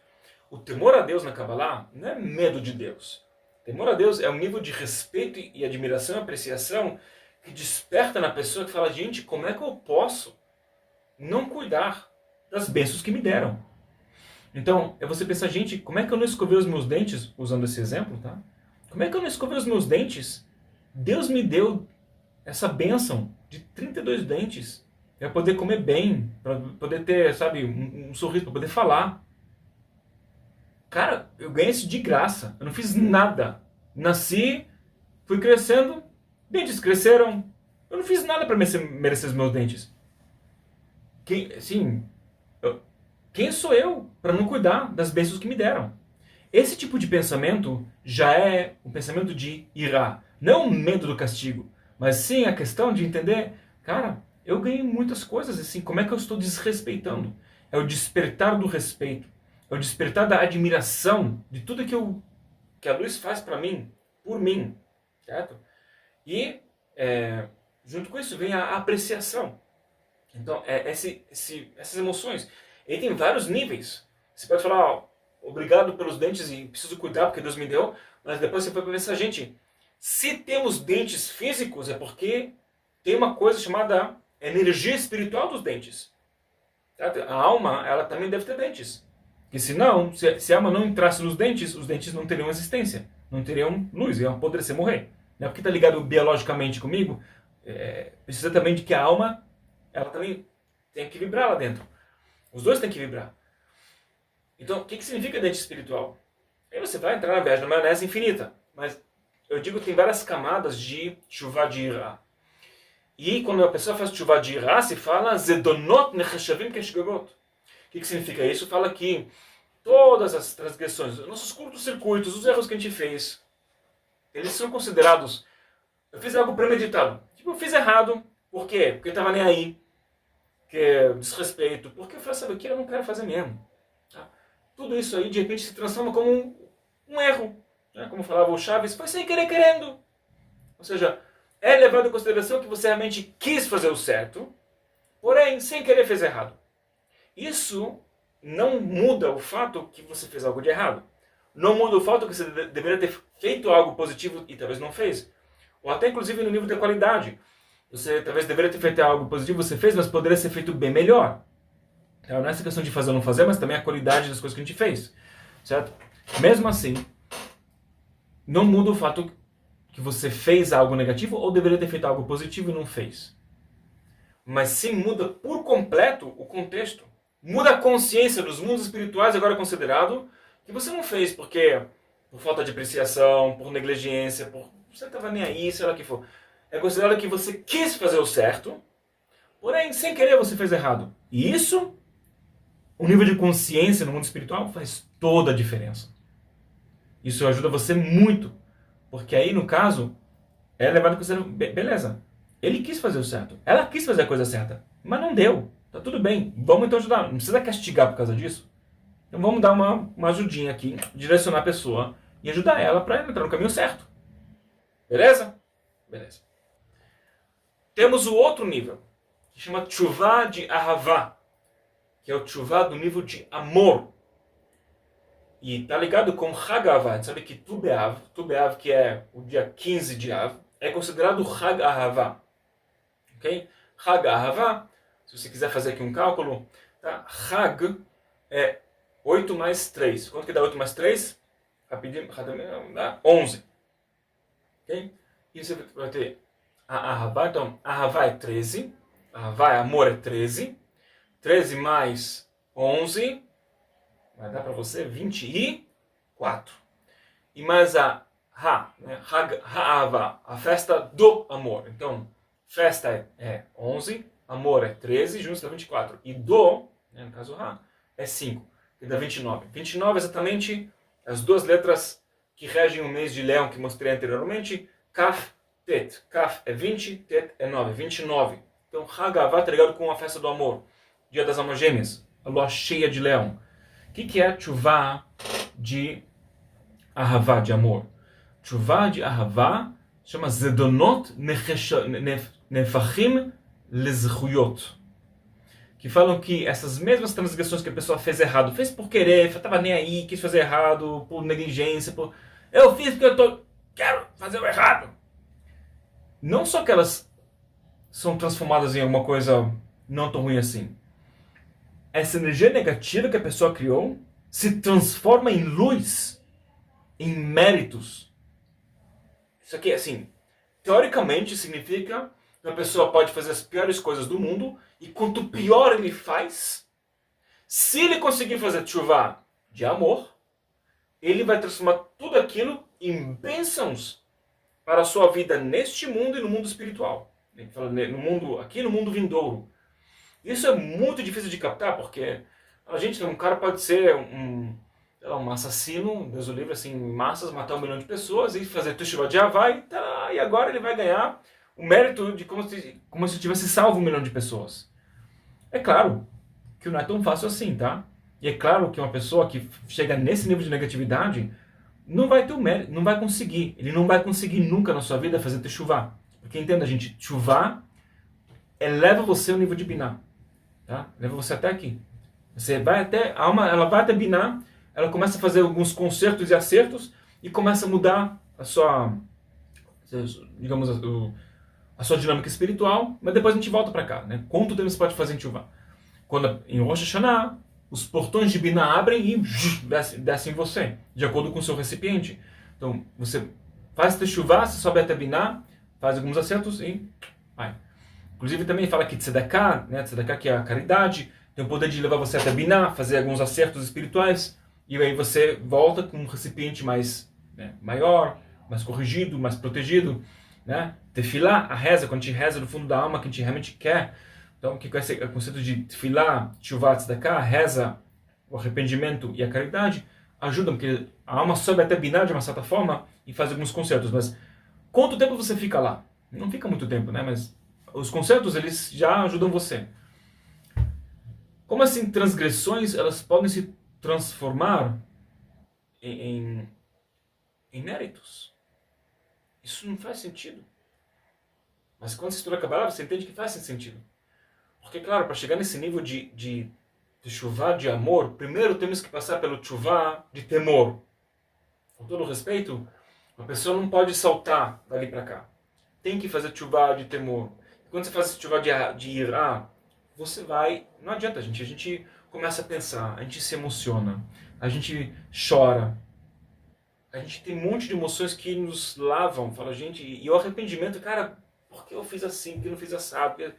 O temor a Deus na Kabbalah não é medo de Deus. O temor a Deus é um nível de respeito e admiração e apreciação que desperta na pessoa que fala, gente, como é que eu posso não cuidar das bênçãos que me deram? Então, é você pensar, gente, como é que eu não escovei os meus dentes, usando esse exemplo, tá? Como é que eu não escovei os meus dentes? Deus me deu essa bênção de 32 dentes para poder comer bem, para poder ter, sabe, um sorriso, para poder falar. Cara, eu ganhei isso de graça. Eu não fiz nada. Nasci, fui crescendo, dentes cresceram. Eu não fiz nada para merecer os meus dentes. Quem sou eu para não cuidar das bênçãos que me deram? Esse tipo de pensamento já é um pensamento de irá. Não o medo do castigo, mas sim a questão de entender, cara, eu ganhei muitas coisas assim, como é que eu estou desrespeitando? É o despertar do respeito. É o despertar da admiração de tudo que a luz faz para mim, por mim, certo? E junto com isso vem a apreciação. Então, essas emoções. E tem vários níveis. Você pode falar, ó, obrigado pelos dentes e preciso cuidar porque Deus me deu, mas depois você pode pensar, gente, se temos dentes físicos é porque tem uma coisa chamada energia espiritual dos dentes. Certo? A alma, ela também deve ter dentes. Porque senão, se a alma não entrasse nos dentes, os dentes não teriam existência, não teriam luz, iam apodrecer, morrer. Não é porque está ligado biologicamente comigo, precisa também de que a alma, ela também tem que vibrar lá dentro. Os dois têm que vibrar. Então, o que significa dente espiritual? Aí você vai entrar na viagem da maionese infinita. Mas eu digo que tem várias camadas de teshuvah de irá. E quando a pessoa faz teshuvah de irá, se fala zedonot nechashavim keshgagot. O que significa isso? Fala que todas as transgressões, nossos curtos-circuitos, os erros que a gente fez, eles são considerados, eu fiz algo premeditado. Tipo, eu fiz errado. Por quê? Porque eu estava nem aí. Que é desrespeito. Porque eu falei, sabe o que? Eu não quero fazer mesmo. Tá? Tudo isso aí, de repente, se transforma como um erro. Né? Como falava o Chaves, foi sem querer querendo. Ou seja, é levado em consideração que você realmente quis fazer o certo, porém, sem querer fez errado. Isso não muda o fato que você fez algo de errado. Não muda o fato que você deveria ter feito algo positivo e talvez não fez. Ou até inclusive no nível de qualidade. Você talvez deveria ter feito algo positivo, você fez, mas poderia ser feito bem melhor. Então, não é essa questão de fazer ou não fazer, mas também a qualidade das coisas que a gente fez. Certo? Mesmo assim, não muda o fato que você fez algo negativo ou deveria ter feito algo positivo e não fez. Mas sim muda por completo o contexto. Muda a consciência dos mundos espirituais agora considerado que você não fez porque por falta de apreciação, por negligência, por você estava nem aí, sei lá o que for. É considerado que você quis fazer o certo, porém sem querer você fez errado. E isso, o nível de consciência no mundo espiritual faz toda a diferença. Isso ajuda você muito, porque aí no caso é levado em consideração, beleza, ele quis fazer o certo, ela quis fazer a coisa certa, mas não deu, tá tudo bem, vamos então ajudar, não precisa castigar por causa disso. Então vamos dar uma ajudinha aqui, direcionar a pessoa e ajudar ela para entrar no caminho certo. Beleza? Beleza. Temos o outro nível, que chama Tshuvah de Ahavá, que é o Tshuvah do nível de amor. E tá ligado com Hag Ahavá. A gente sabe que Tu B'Av, que é o dia 15 de Av, é considerado Hag Ahavá. Ok? Hag Ahavá, se você quiser fazer aqui um cálculo, tá? Hag é 8 mais 3. Quanto que dá 8 mais 3? Rapidinho, dá 11. Ok? E você vai ter a Ahavá. Então, Ahavá é 13. Ahavá é amor, é 13. 13 mais 11 vai dar para você 24. E mais a Ha, né? Ha'ava, a festa do amor. Então, festa é 11, amor é 13, juntos dá 24. E do, né, no caso Ha, é 5, que dá 29. 29 é exatamente as duas letras que regem o mês de Leão que mostrei anteriormente. Kaf, Tet. Kaf é 20, Tet é 9. 29. Então, Ha'ava está ligado com a festa do amor. Dia das almas gêmeas. A lua cheia de Leão. O que é Tshuvah de Ahavá, de amor? Tshuvah de Ahavá chama Zedonot Nefachim Lezchuyot. Que falam que essas mesmas transgressões que a pessoa fez errado, fez por querer, estava nem aí, quis fazer errado, por negligência, eu fiz porque quero fazer o errado. Não só que elas são transformadas em alguma coisa não tão ruim assim. Essa energia negativa que a pessoa criou se transforma em luz, em méritos. Isso aqui, assim, teoricamente significa que uma pessoa pode fazer as piores coisas do mundo e quanto pior ele faz, se ele conseguir fazer tshuvah de amor, ele vai transformar tudo aquilo em bênçãos para a sua vida neste mundo e no mundo espiritual. Ele fala no mundo, aqui no mundo vindouro. Isso é muito difícil de captar, porque a gente, um cara pode ser um assassino, Deus o livre, assim, em massas, matar 1 milhão de pessoas e fazer Teshuvah de Havá e agora ele vai ganhar o mérito de como se tivesse salvo 1 milhão de pessoas. É claro que não é tão fácil assim, tá? E é claro que uma pessoa que chega nesse nível de negatividade não vai ter o mérito, não vai conseguir. Ele não vai conseguir nunca na sua vida fazer Teshuvah. Porque entenda, gente, Teshuvah eleva você ao nível de Binah. Tá? Leva você até aqui. Você vai até a alma, ela vai até Binah, ela começa a fazer alguns consertos e acertos e começa a mudar a sua, digamos, a sua dinâmica espiritual, mas depois a gente volta para cá, né? Quanto tempo você pode fazer em Teshuvah? Quando em Rosh Hashanah, os portões de Binah abrem e descem em você, de acordo com o seu recipiente. Então, você faz Teshuvah, você sobe até Binah, faz alguns acertos e vai. Inclusive também fala que Tzedakah, né? Tzedakah que é a caridade, tem o poder de levar você até Binah, fazer alguns acertos espirituais, e aí você volta com um recipiente mais, né, maior, mais corrigido, mais protegido. Né? Tefilá, a reza, quando a gente reza no fundo da alma, que a gente realmente quer. Então, o que é esse conceito de Tefilá, Teshuvah, Tzedakah, a reza, o arrependimento e a caridade, ajudam, porque a alma sobe até Binah de uma certa forma e faz alguns concertos. Mas quanto tempo você fica lá? Não fica muito tempo, né? Mas os concertos, eles já ajudam você. Como assim transgressões, elas podem se transformar em méritos? Isso não faz sentido. Mas quando você estuda a Kabbalah, você entende que faz sentido. Porque, claro, para chegar nesse nível de teshuvah de amor, primeiro temos que passar pelo teshuvah de temor. Com todo respeito, uma pessoa não pode saltar dali para cá. Tem que fazer teshuvah de temor. Quando você faz esse chuva de ira, você vai... Não adianta, gente. A gente começa a pensar, a gente se emociona, a gente chora, a gente tem um monte de emoções que nos lavam. Fala, gente, e o arrependimento, cara, por que eu fiz assim, por que eu não fiz assado?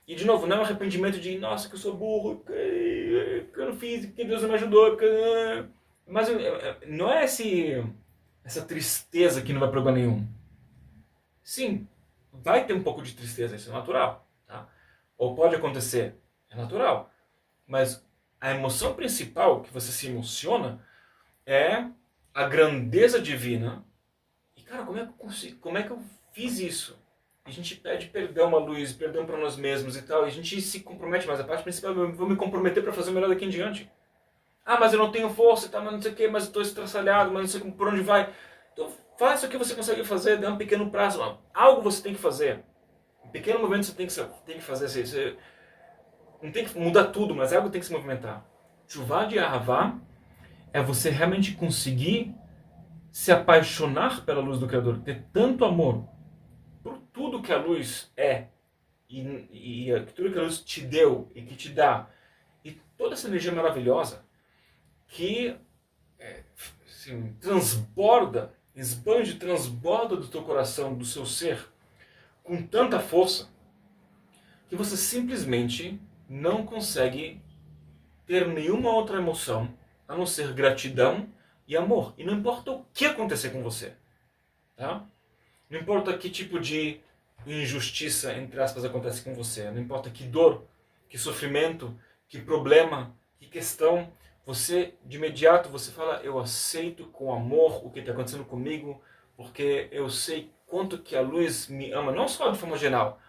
E de novo, não é um arrependimento de, nossa, que eu sou burro, porque eu não fiz, porque Deus não me ajudou, porque... Mas não é essa tristeza que não vai para lugar nenhum. Sim, vai ter um pouco de tristeza, isso é natural. Tá? Ou pode acontecer, é natural. Mas a emoção principal que você se emociona é a grandeza divina. E cara, como é que eu consigo, como é que eu fiz isso? A gente pede perdão a Luiz, perdão para nós mesmos e tal, e a gente se compromete, mas a parte principal é eu vou me comprometer para fazer o melhor daqui em diante. Ah, mas eu não tenho força, tá, mas não sei o que, mas eu estou estraçalhado, mas não sei por onde vai. Então faça o que você consegue fazer, dê um pequeno prazo. Algo você tem que fazer. Um pequeno movimento você tem que fazer. Você não tem que mudar tudo, mas algo tem que se movimentar. Chuvá de Ahavá é você realmente conseguir se apaixonar pela luz do Criador, ter tanto amor por tudo que a luz é e tudo que a luz te deu e que te dá, e toda essa energia maravilhosa que assim, transborda, expande, transborda do teu coração, do seu ser, com tanta força, que você simplesmente não consegue ter nenhuma outra emoção a não ser gratidão e amor. E não importa o que acontecer com você. Tá? Não importa que tipo de injustiça, entre aspas, acontece com você. Não importa que dor, que sofrimento, que problema, que questão. Você, de imediato, você fala, eu aceito com amor o que está acontecendo comigo, porque eu sei quanto que a luz me ama, não só de forma geral.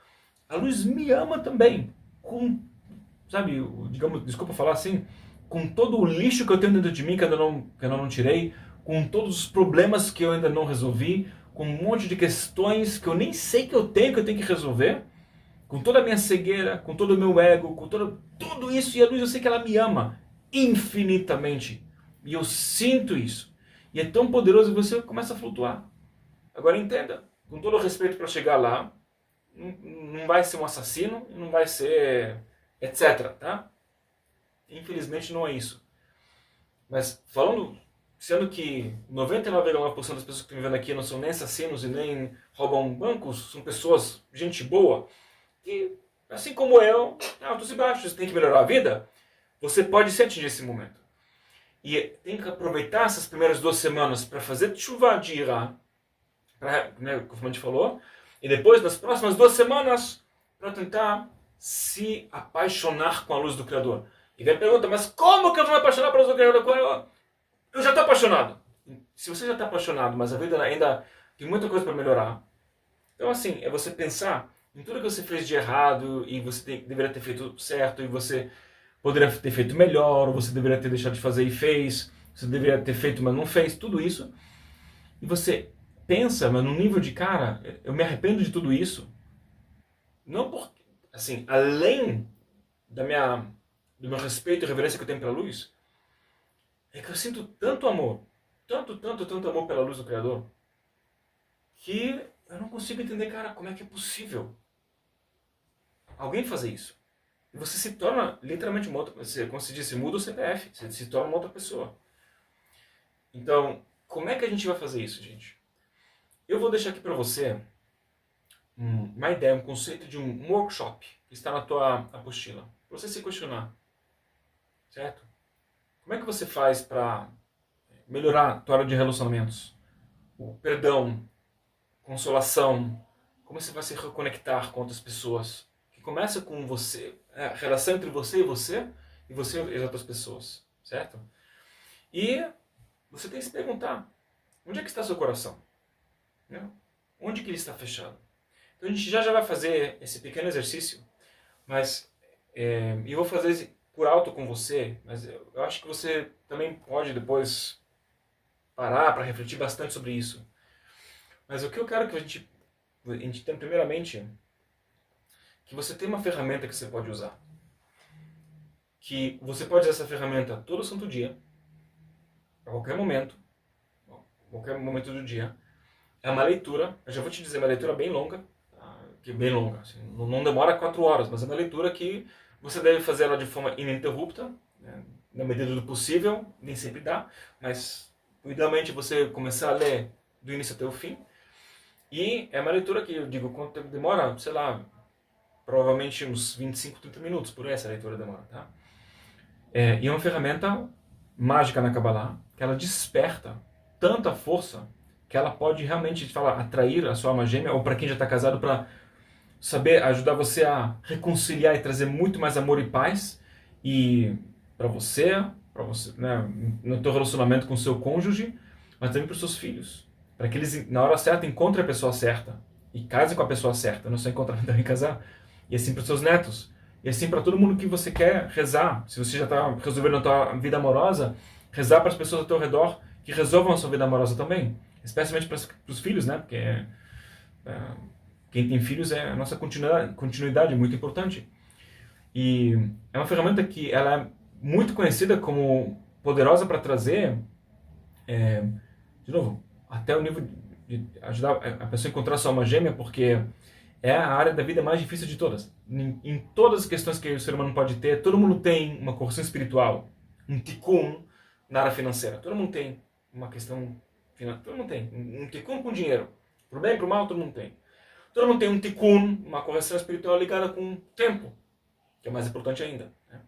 A luz me ama também, com, sabe, digamos, desculpa falar assim, com todo o lixo que eu tenho dentro de mim que eu ainda não tirei, com todos os problemas que eu ainda não resolvi, com um monte de questões que eu nem sei que eu tenho que resolver, com toda a minha cegueira, com todo o meu ego, com tudo isso, e a luz eu sei que ela me ama infinitamente. E eu sinto isso. E é tão poderoso que você começa a flutuar. Agora entenda, com todo o respeito para chegar lá, não vai ser um assassino, não vai ser etc, tá? Infelizmente não é isso. Mas falando, sendo que 99,9% das pessoas que estão vivendo aqui não são nem assassinos e nem roubam bancos, são pessoas, gente boa, que, assim como eu, altos e baixos, tem que melhorar a vida, você pode se atingir esse momento. E tem que aproveitar essas primeiras 2 semanas para fazer chuva de Irá, né, como a gente falou, e depois, nas próximas 2 semanas, para tentar se apaixonar com a luz do Criador. E vem a pergunta, mas como que eu vou me apaixonar pela luz do Criador? Eu já estou apaixonado. Se você já está apaixonado, mas a vida ainda tem muita coisa para melhorar, então assim, é você pensar em tudo que você fez de errado e você deveria ter feito certo e você poderia ter feito melhor, ou você deveria ter deixado de fazer e fez, você deveria ter feito, mas não fez, tudo isso. E você pensa, mas no nível de, cara, eu me arrependo de tudo isso. Não porque, assim, além do meu respeito e reverência que eu tenho pela luz, é que eu sinto tanto amor, tanto amor pela luz do Criador, que eu não consigo entender, cara, como é que é possível alguém fazer isso. E você se torna literalmente uma outra pessoa. Como se diz, você muda o CPF, você se torna uma outra pessoa. Então, como é que a gente vai fazer isso, gente? Eu vou deixar aqui para você uma ideia, um conceito de um workshop que está na tua apostila. Para você se questionar. Certo? Como é que você faz para melhorar a tua área de relacionamentos? O perdão, consolação, como você vai se reconectar com outras pessoas? Que começa com você, a relação entre você e você e as outras pessoas, certo? E você tem que se perguntar, onde é que está seu coração? Né? Onde que ele está fechado? Então a gente já vai fazer esse pequeno exercício, mas eu vou fazer por alto com você, mas eu acho que você também pode depois parar para refletir bastante sobre isso. Mas o que eu quero que a gente tenha primeiramente, que você tem uma ferramenta que você pode usar. Que você pode usar essa ferramenta todo santo dia, a qualquer momento do dia. É uma leitura, eu já vou te dizer, uma leitura bem longa, tá? que é bem longa. Assim, não demora 4 horas, mas é uma leitura que você deve fazer ela de forma ininterrupta, né, na medida do possível, nem sempre dá, mas idealmente você começar a ler do início até o fim. E é uma leitura que eu digo, quanto tempo demora? Sei lá, provavelmente uns 25, 30 minutos por essa leitura demora, tá? E é uma ferramenta mágica na Kabbalah, que ela desperta tanta força que ela pode realmente atrair a sua alma gêmea, ou para quem já está casado, para saber ajudar você a reconciliar e trazer muito mais amor e paz, e para você, né, no teu relacionamento com o seu cônjuge, mas também para os seus filhos, para que eles na hora certa encontrem a pessoa certa e casem com a pessoa certa, não só encontrar também casar, e assim para os seus netos, e assim para todo mundo que você quer rezar. Se você já está resolvendo a tua vida amorosa, rezar para as pessoas ao teu redor que resolvam a sua vida amorosa também, especialmente para os filhos, né? Porque quem tem filhos é a nossa continuidade muito importante. E é uma ferramenta que ela é muito conhecida como poderosa para trazer, de novo, até o nível de ajudar a pessoa a encontrar sua alma gêmea, porque é a área da vida mais difícil de todas. Em todas as questões que o ser humano pode ter, todo mundo tem uma correção espiritual, um tikkun na área financeira. Todo mundo tem uma questão financeira. Todo mundo tem um tikkun com dinheiro. Pro bem e pro mal, todo mundo tem. Todo mundo tem um tikkun, uma correção espiritual ligada com o tempo, que é mais importante ainda, né?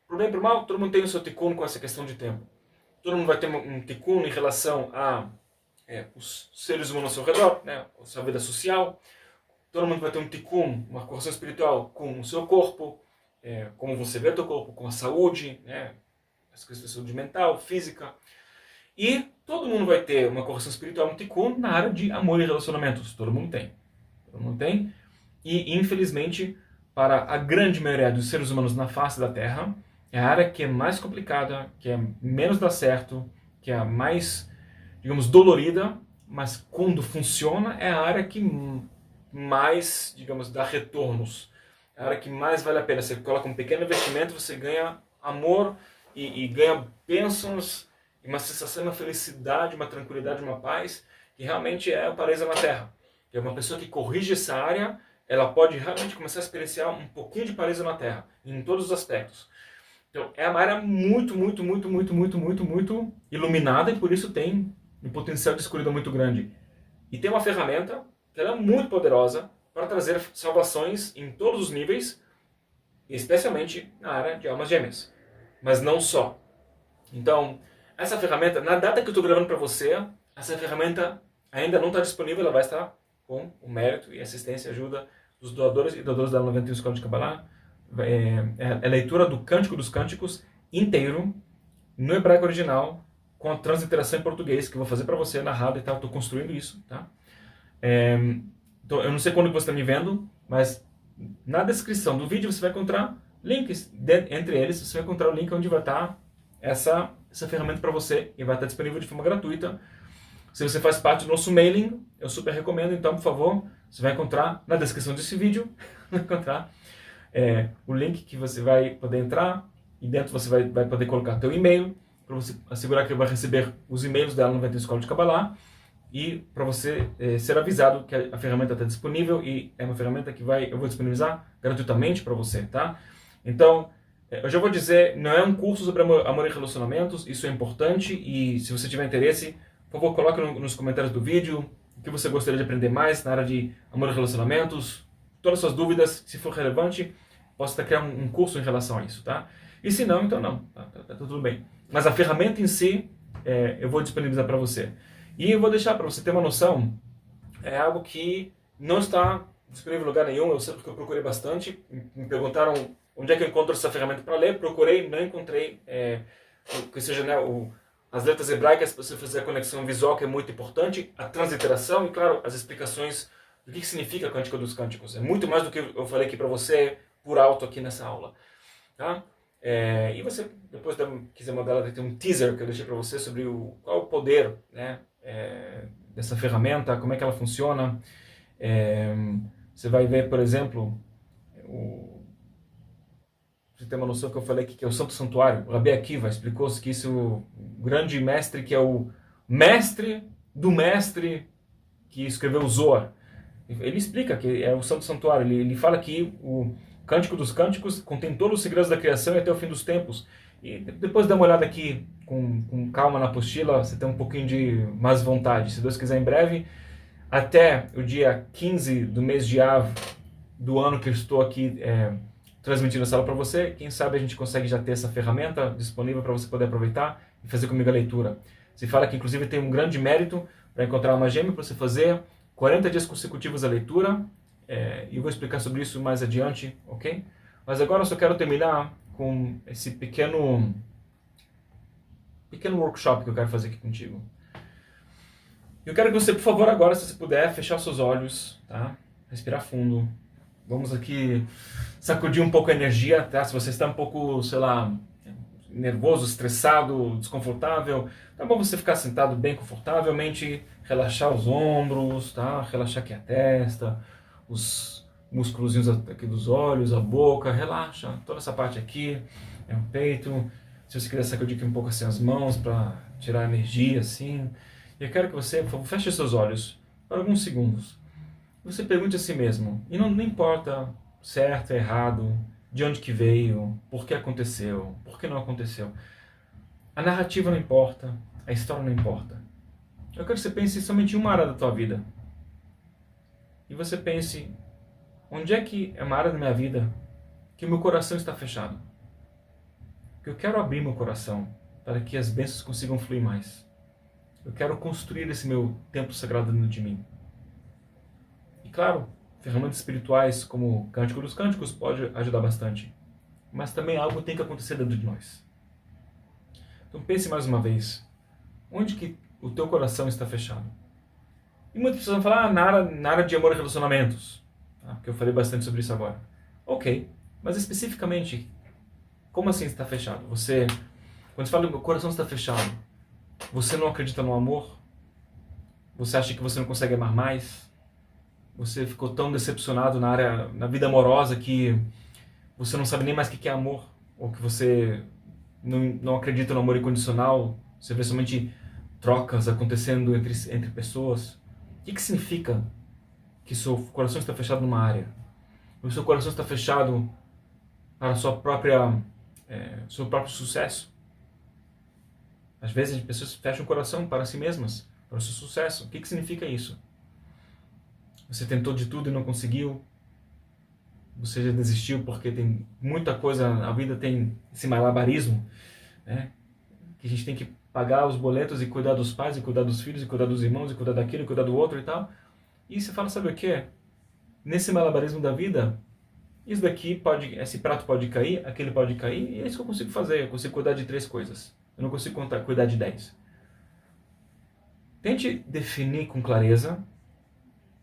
Pro bem e pro mal, todo mundo tem o seu tikkun com essa questão de tempo. Todo mundo vai ter um tikkun em relação a os seres humanos ao seu redor, né, a sua vida social. Todo mundo vai ter um tikkun, uma correção espiritual com o seu corpo, como você vê o seu corpo, com a saúde, né, as questões de saúde mental, física. E todo mundo vai ter uma correção espiritual, um tikkun na área de amor e relacionamentos. Todo mundo tem. Todo mundo tem. E, infelizmente, para a grande maioria dos seres humanos na face da Terra, é a área que é mais complicada, que é menos dá certo, que é a mais, digamos, dolorida, mas quando funciona é a área que mais, digamos, dá retornos. É a área que mais vale a pena. Você coloca um pequeno investimento, você ganha amor e ganha bênçãos, uma sensação, uma felicidade, uma tranquilidade, uma paz, que realmente é o paraíso na Terra. E é uma pessoa que corrige essa área, ela pode realmente começar a experienciar um pouquinho de paraíso na Terra, em todos os aspectos. Então, é uma área muito, muito, muito, muito, muito, muito, muito iluminada, e por isso tem um potencial de escuridão muito grande. E tem uma ferramenta que ela é muito poderosa para trazer salvações em todos os níveis, especialmente na área de almas gêmeas. Mas não só. Então, essa ferramenta, na data que eu estou gravando para você, essa ferramenta ainda não está disponível, ela vai estar com o mérito e assistência e ajuda dos doadores e doadoras da 91 Escola de Kabbalah. É a leitura do Cântico dos Cânticos inteiro, no hebraico original, com a transliteração em português, que eu vou fazer para você, narrado e tal, estou construindo isso, tá? Então, eu não sei quando você está me vendo, mas na descrição do vídeo você vai encontrar links, entre eles você vai encontrar o link onde vai estar essa ferramenta para você, e vai estar disponível de forma gratuita. Se você faz parte do nosso mailing, eu super recomendo, então, por favor, você vai encontrar na descrição desse vídeo, vai encontrar o link que você vai poder entrar, e dentro você vai poder colocar teu e-mail, para você assegurar que vai receber os e-mails da 91 Escola de Kabbalah, e para você ser avisado que a ferramenta está disponível, e é uma ferramenta que eu vou disponibilizar gratuitamente para você, tá? Então, eu já vou dizer, não é um curso sobre amor e relacionamentos, isso é importante, e se você tiver interesse, por favor, coloque nos comentários do vídeo o que você gostaria de aprender mais na área de amor e relacionamentos, todas as suas dúvidas, se for relevante, posso até criar um curso em relação a isso, tá? E se não, então não, tá tudo bem. Mas a ferramenta em si, eu vou disponibilizar para você. E eu vou deixar para você ter uma noção, é algo que não está disponível em lugar nenhum, eu sei porque eu procurei bastante, me perguntaram onde é que eu encontro essa ferramenta para ler, procurei, não encontrei, que seja, né, as letras hebraicas, para você fazer a conexão visual, que é muito importante, a transliteração e, claro, as explicações do que significa a Cântico dos Cânticos. É muito mais do que eu falei aqui para você, por alto aqui nessa aula. Tá? E você, depois quiser mandar, ela tem um teaser que eu deixei para você sobre qual é o poder, né, dessa ferramenta, como é que ela funciona. Você vai ver, por exemplo, você tem uma noção que eu falei aqui, que é o Santo Santuário. O Rabi Akiva explicou que isso, o grande mestre, que é o mestre do mestre que escreveu o Zohar. Ele explica que é o Santo Santuário, ele fala que o Cântico dos Cânticos contém todos os segredos da criação e até o fim dos tempos. E depois dá uma olhada aqui com calma na apostila, você tem um pouquinho de mais vontade. Se Deus quiser, em breve, até o dia 15 do mês de Av do ano que eu estou aqui transmitindo essa aula para você, quem sabe a gente consegue já ter essa ferramenta disponível para você poder aproveitar e fazer comigo a leitura. Se fala que inclusive tem um grande mérito para encontrar uma gêmea para você fazer 40 dias consecutivos a leitura, e eu vou explicar sobre isso mais adiante, ok? Mas agora eu só quero terminar com esse pequeno workshop que eu quero fazer aqui contigo. Eu quero que você, por favor, agora, se você puder, fechar os seus olhos, tá? Respirar fundo. Vamos aqui sacudir um pouco a energia, tá? Se você está um pouco, sei lá, nervoso, estressado, desconfortável, tá bom você ficar sentado bem confortavelmente, relaxar os ombros, tá? Relaxar aqui a testa, os músculos aqui dos olhos, a boca, relaxa, toda essa parte aqui, o peito. Se você quiser sacudir aqui um pouco assim as mãos para tirar a energia, assim. E eu quero que você, por favor, feche seus olhos por alguns segundos. Você pergunte a si mesmo, e não importa certo, errado, de onde que veio, por que aconteceu, por que não aconteceu. A narrativa não importa, a história não importa. Eu quero que você pense somente em uma área da tua vida. E você pense, onde é que é uma área da minha vida que o meu coração está fechado? Que eu quero abrir meu coração para que as bênçãos consigam fluir mais. Eu quero construir esse meu templo sagrado dentro de mim. E claro, ferramentas espirituais como o Cântico dos Cânticos pode ajudar bastante. Mas também algo tem que acontecer dentro de nós. Então pense mais uma vez, onde que o teu coração está fechado? E muitas pessoas vão falar, na área de amor e relacionamentos, tá? Porque eu falei bastante sobre isso agora. Ok, mas especificamente, como assim está fechado? Quando você fala que o coração está fechado, você não acredita no amor? Você acha que você não consegue amar mais? Você ficou tão decepcionado na vida amorosa que você não sabe nem mais o que é amor? Ou que você não acredita no amor incondicional? Você vê somente trocas acontecendo entre pessoas? O que significa que seu coração está fechado numa área? O seu coração está fechado para seu próprio sucesso? Às vezes as pessoas fecham o coração para si mesmas, para o seu sucesso. O que significa isso? Você tentou de tudo e não conseguiu? Você já desistiu porque tem muita coisa, a vida tem esse malabarismo, né? Que a gente tem que pagar os boletos e cuidar dos pais, e cuidar dos filhos, e cuidar dos irmãos, e cuidar daquilo, e cuidar do outro e tal. E você fala, sabe o que? Nesse malabarismo da vida, isso daqui esse prato pode cair, aquele pode cair, e é isso que eu consigo fazer. Eu consigo cuidar de 3 coisas. Eu não consigo cuidar de 10. Tente definir com clareza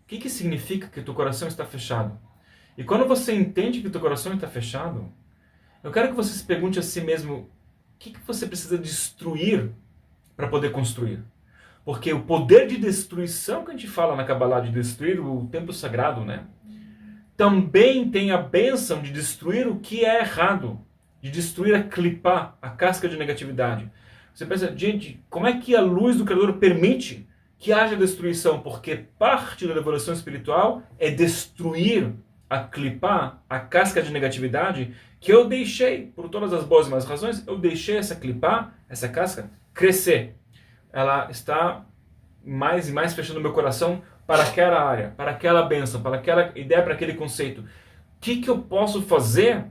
o que significa que o teu coração está fechado. E quando você entende que o teu coração está fechado, eu quero que você se pergunte a si mesmo o que você precisa destruir para poder construir. Porque o poder de destruição que a gente fala na Kabbalah, de destruir o templo sagrado, né? Também tem a bênção de destruir o que é errado, de destruir a clipá, a casca de negatividade. Você pensa, gente, como é que a luz do Criador permite que haja destruição? Porque parte da evolução espiritual é destruir a clipá, a casca de negatividade que eu deixei, por todas as boas e más razões, eu deixei essa clipá, essa casca, crescer. Ela está mais e mais fechando meu coração para aquela área, para aquela bênção, para aquela ideia, para aquele conceito. O que eu posso fazer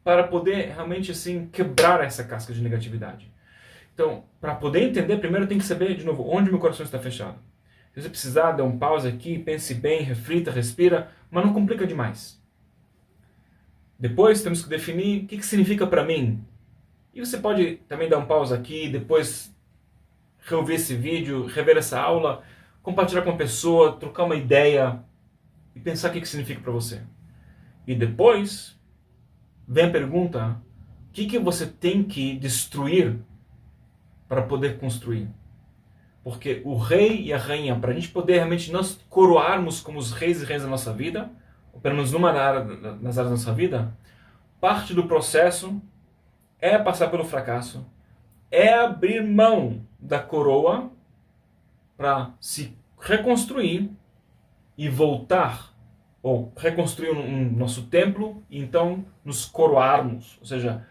para poder realmente assim quebrar essa casca de negatividade? Então, para poder entender, primeiro eu tenho que saber, de novo, onde meu coração está fechado. Se você precisar, dê um pause aqui, pense bem, reflita, respira, mas não complica demais. Depois temos que definir o que significa para mim. E você pode também dar um pause aqui, depois reouvir esse vídeo, rever essa aula, compartilhar com uma pessoa, trocar uma ideia e pensar o que significa para você. E depois vem a pergunta, o que você tem que destruir para poder construir? Porque o rei e a rainha, para a gente poder realmente nós coroarmos como os reis e rainhas da nossa vida, ou pelo menos nas áreas da nossa vida, parte do processo é passar pelo fracasso, é abrir mão da coroa para se reconstruir e voltar, ou reconstruir nosso templo, e então nos coroarmos. Ou seja,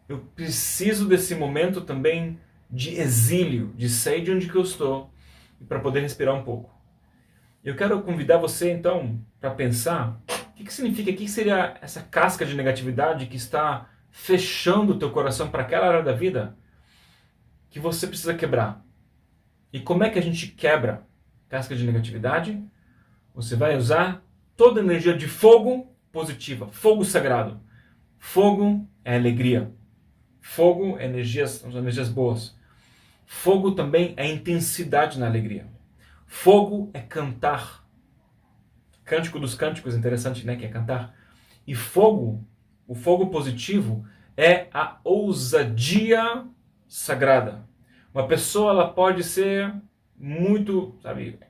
eu preciso desse momento também de exílio, de sair de onde que eu estou, para poder respirar um pouco. Eu quero convidar você, então, para pensar o que significa, o que seria essa casca de negatividade que está fechando o teu coração para aquela área da vida que você precisa quebrar. E como é que a gente quebra casca de negatividade? Você vai usar toda a energia de fogo positiva, fogo sagrado. Fogo é alegria. Fogo é energias boas. Fogo também é intensidade na alegria. Fogo é cantar. Cântico dos Cânticos, interessante, né, que é cantar. E fogo, o fogo positivo, é a ousadia sagrada. Uma pessoa, ela pode ser muito,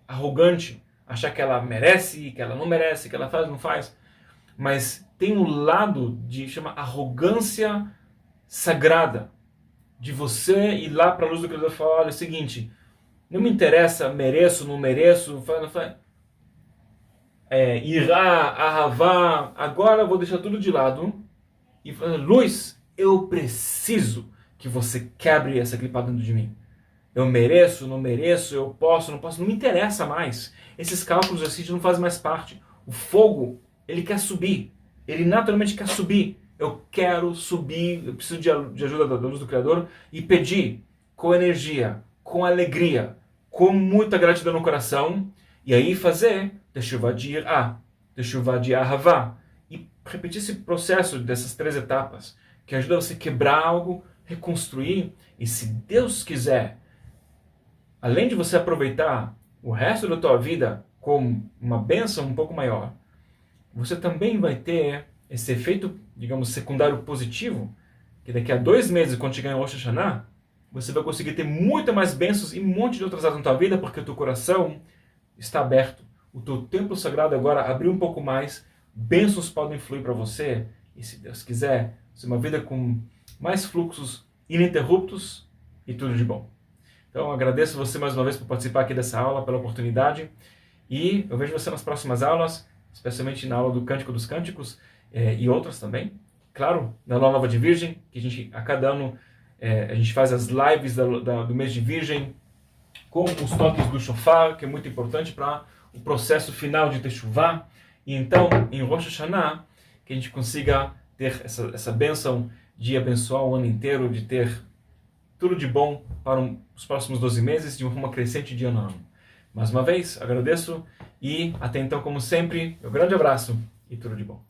arrogante, achar que ela merece, que ela não merece, que ela faz, não faz. Mas tem um lado de chama arrogância sagrada, de você ir lá para a luz do Criador e falar, olha, é o seguinte, não me interessa, mereço, não mereço, não faz. Irá, ahavá, agora eu vou deixar tudo de lado e falar, luz, eu preciso que você quebre essa clipada dentro de mim. Eu mereço, não mereço, eu posso, não posso, não me interessa mais. Esses cálculos assim não fazem mais parte. O fogo, ele quer subir, ele naturalmente quer subir. Eu quero subir, eu preciso de ajuda da luz do Criador e pedir com energia, com alegria, com muita gratidão no coração, e aí fazer Teshuvah de Irá, Teshuvah de Ahavá, e repetir esse processo dessas 3 etapas, que ajuda você a quebrar algo, reconstruir, e se Deus quiser, além de você aproveitar o resto da tua vida com uma bênção um pouco maior, você também vai ter esse efeito, digamos, secundário positivo, que daqui a 2 meses, quando chegar em Rosh Hashanah, você vai conseguir ter muito mais bênçãos e um monte de outras áreas na tua vida, porque o teu coração está aberto. O teu templo sagrado agora abriu um pouco mais, bênçãos podem fluir para você, e se Deus quiser, ser uma vida com mais fluxos ininterruptos e tudo de bom. Então, agradeço você mais uma vez por participar aqui dessa aula, pela oportunidade, e eu vejo você nas próximas aulas, especialmente na aula do Cântico dos Cânticos, e outras também. Claro, na Lua Nova de Virgem, que a gente, a cada ano, a gente faz as lives do mês de Virgem, com os toques do shofar, que é muito importante para o processo final de Teshuvah. E então, em Rosh Hashanah, que a gente consiga ter essa bênção de abençoar o ano inteiro, de ter tudo de bom para os próximos 12 meses, de uma forma crescente de ano a ano. Mais uma vez, agradeço e até então, como sempre, meu grande abraço e tudo de bom.